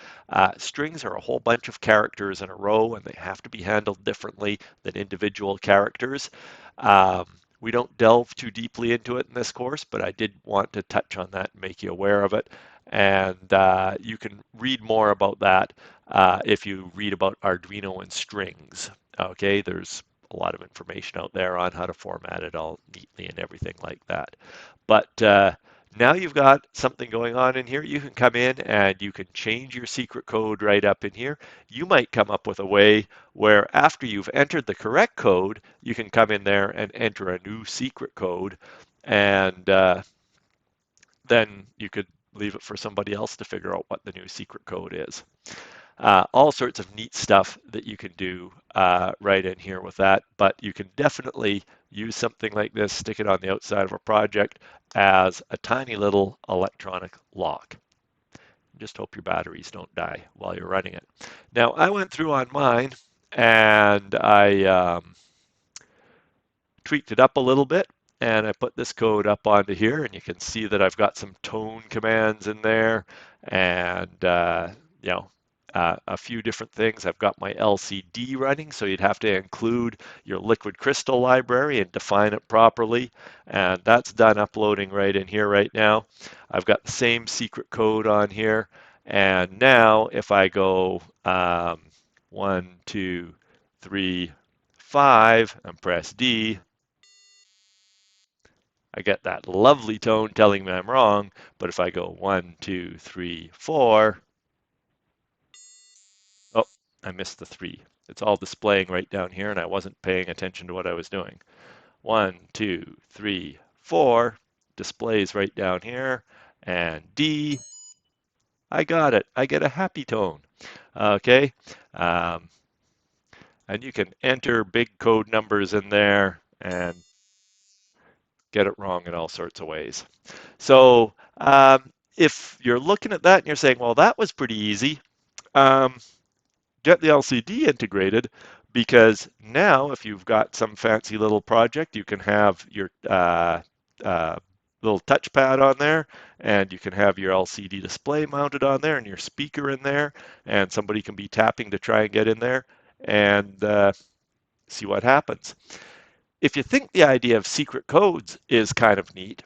Strings are a whole bunch of characters in a row and they have to be handled differently than individual characters. Um, we don't delve too deeply into it in this course, but I did want to touch on that and make you aware of it. And you can read more about that if you read about Arduino and strings. Okay, there's a lot of information out there on how to format it all neatly and everything like that. But now you've got something going on in here. You can come in and you can change your secret code right up in here. You might come up with a way where after you've entered the correct code, you can come in there and enter a new secret code, and then you could leave it for somebody else to figure out what the new secret code is. All sorts of neat stuff that you can do right in here with that, but you can definitely use something like this, stick it on the outside of a project as a tiny little electronic lock. Just hope your batteries don't die while you're running it. Now, I went through on mine and I tweaked it up a little bit and I put this code up onto here and you can see that I've got some tone commands in there and you know a few different things. I've got my LCD running, so you'd have to include your liquid crystal library and define it properly. And that's done uploading right in here right now. I've got the same secret code on here. And now if I go 1, 2, 3, 5 and press D, I get that lovely tone telling me I'm wrong. But if I go 1, 2, 3, 4, oh, I missed the 3. It's all displaying right down here, and I wasn't paying attention to what I was doing. 1, 2, 3, 4 displays right down here, and D, I got it. I get a happy tone. Okay, um, and you can enter big code numbers in there and get it wrong in all sorts of ways. So if you're looking at that and you're saying, well, that was pretty easy, um, get the LCD integrated because now if you've got some fancy little project, you can have your uh, little touchpad on there and you can have your LCD display mounted on there and your speaker in there and somebody can be tapping to try and get in there and see what happens. If you think the idea of secret codes is kind of neat,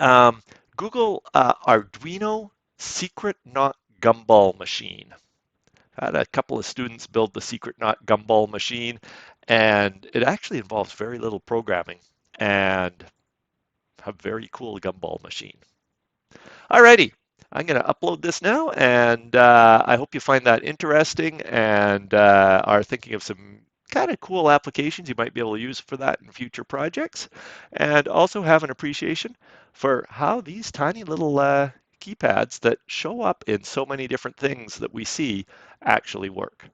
um, Google Arduino secret not gumball machine. I had a couple of students build the secret not gumball machine, and it actually involves very little programming and a very cool gumball machine. Alrighty, I'm going to upload this now, and I hope you find that interesting and are thinking of some kind of cool applications you might be able to use for that in future projects, and also have an appreciation for how these tiny little keypads that show up in so many different things that we see actually work.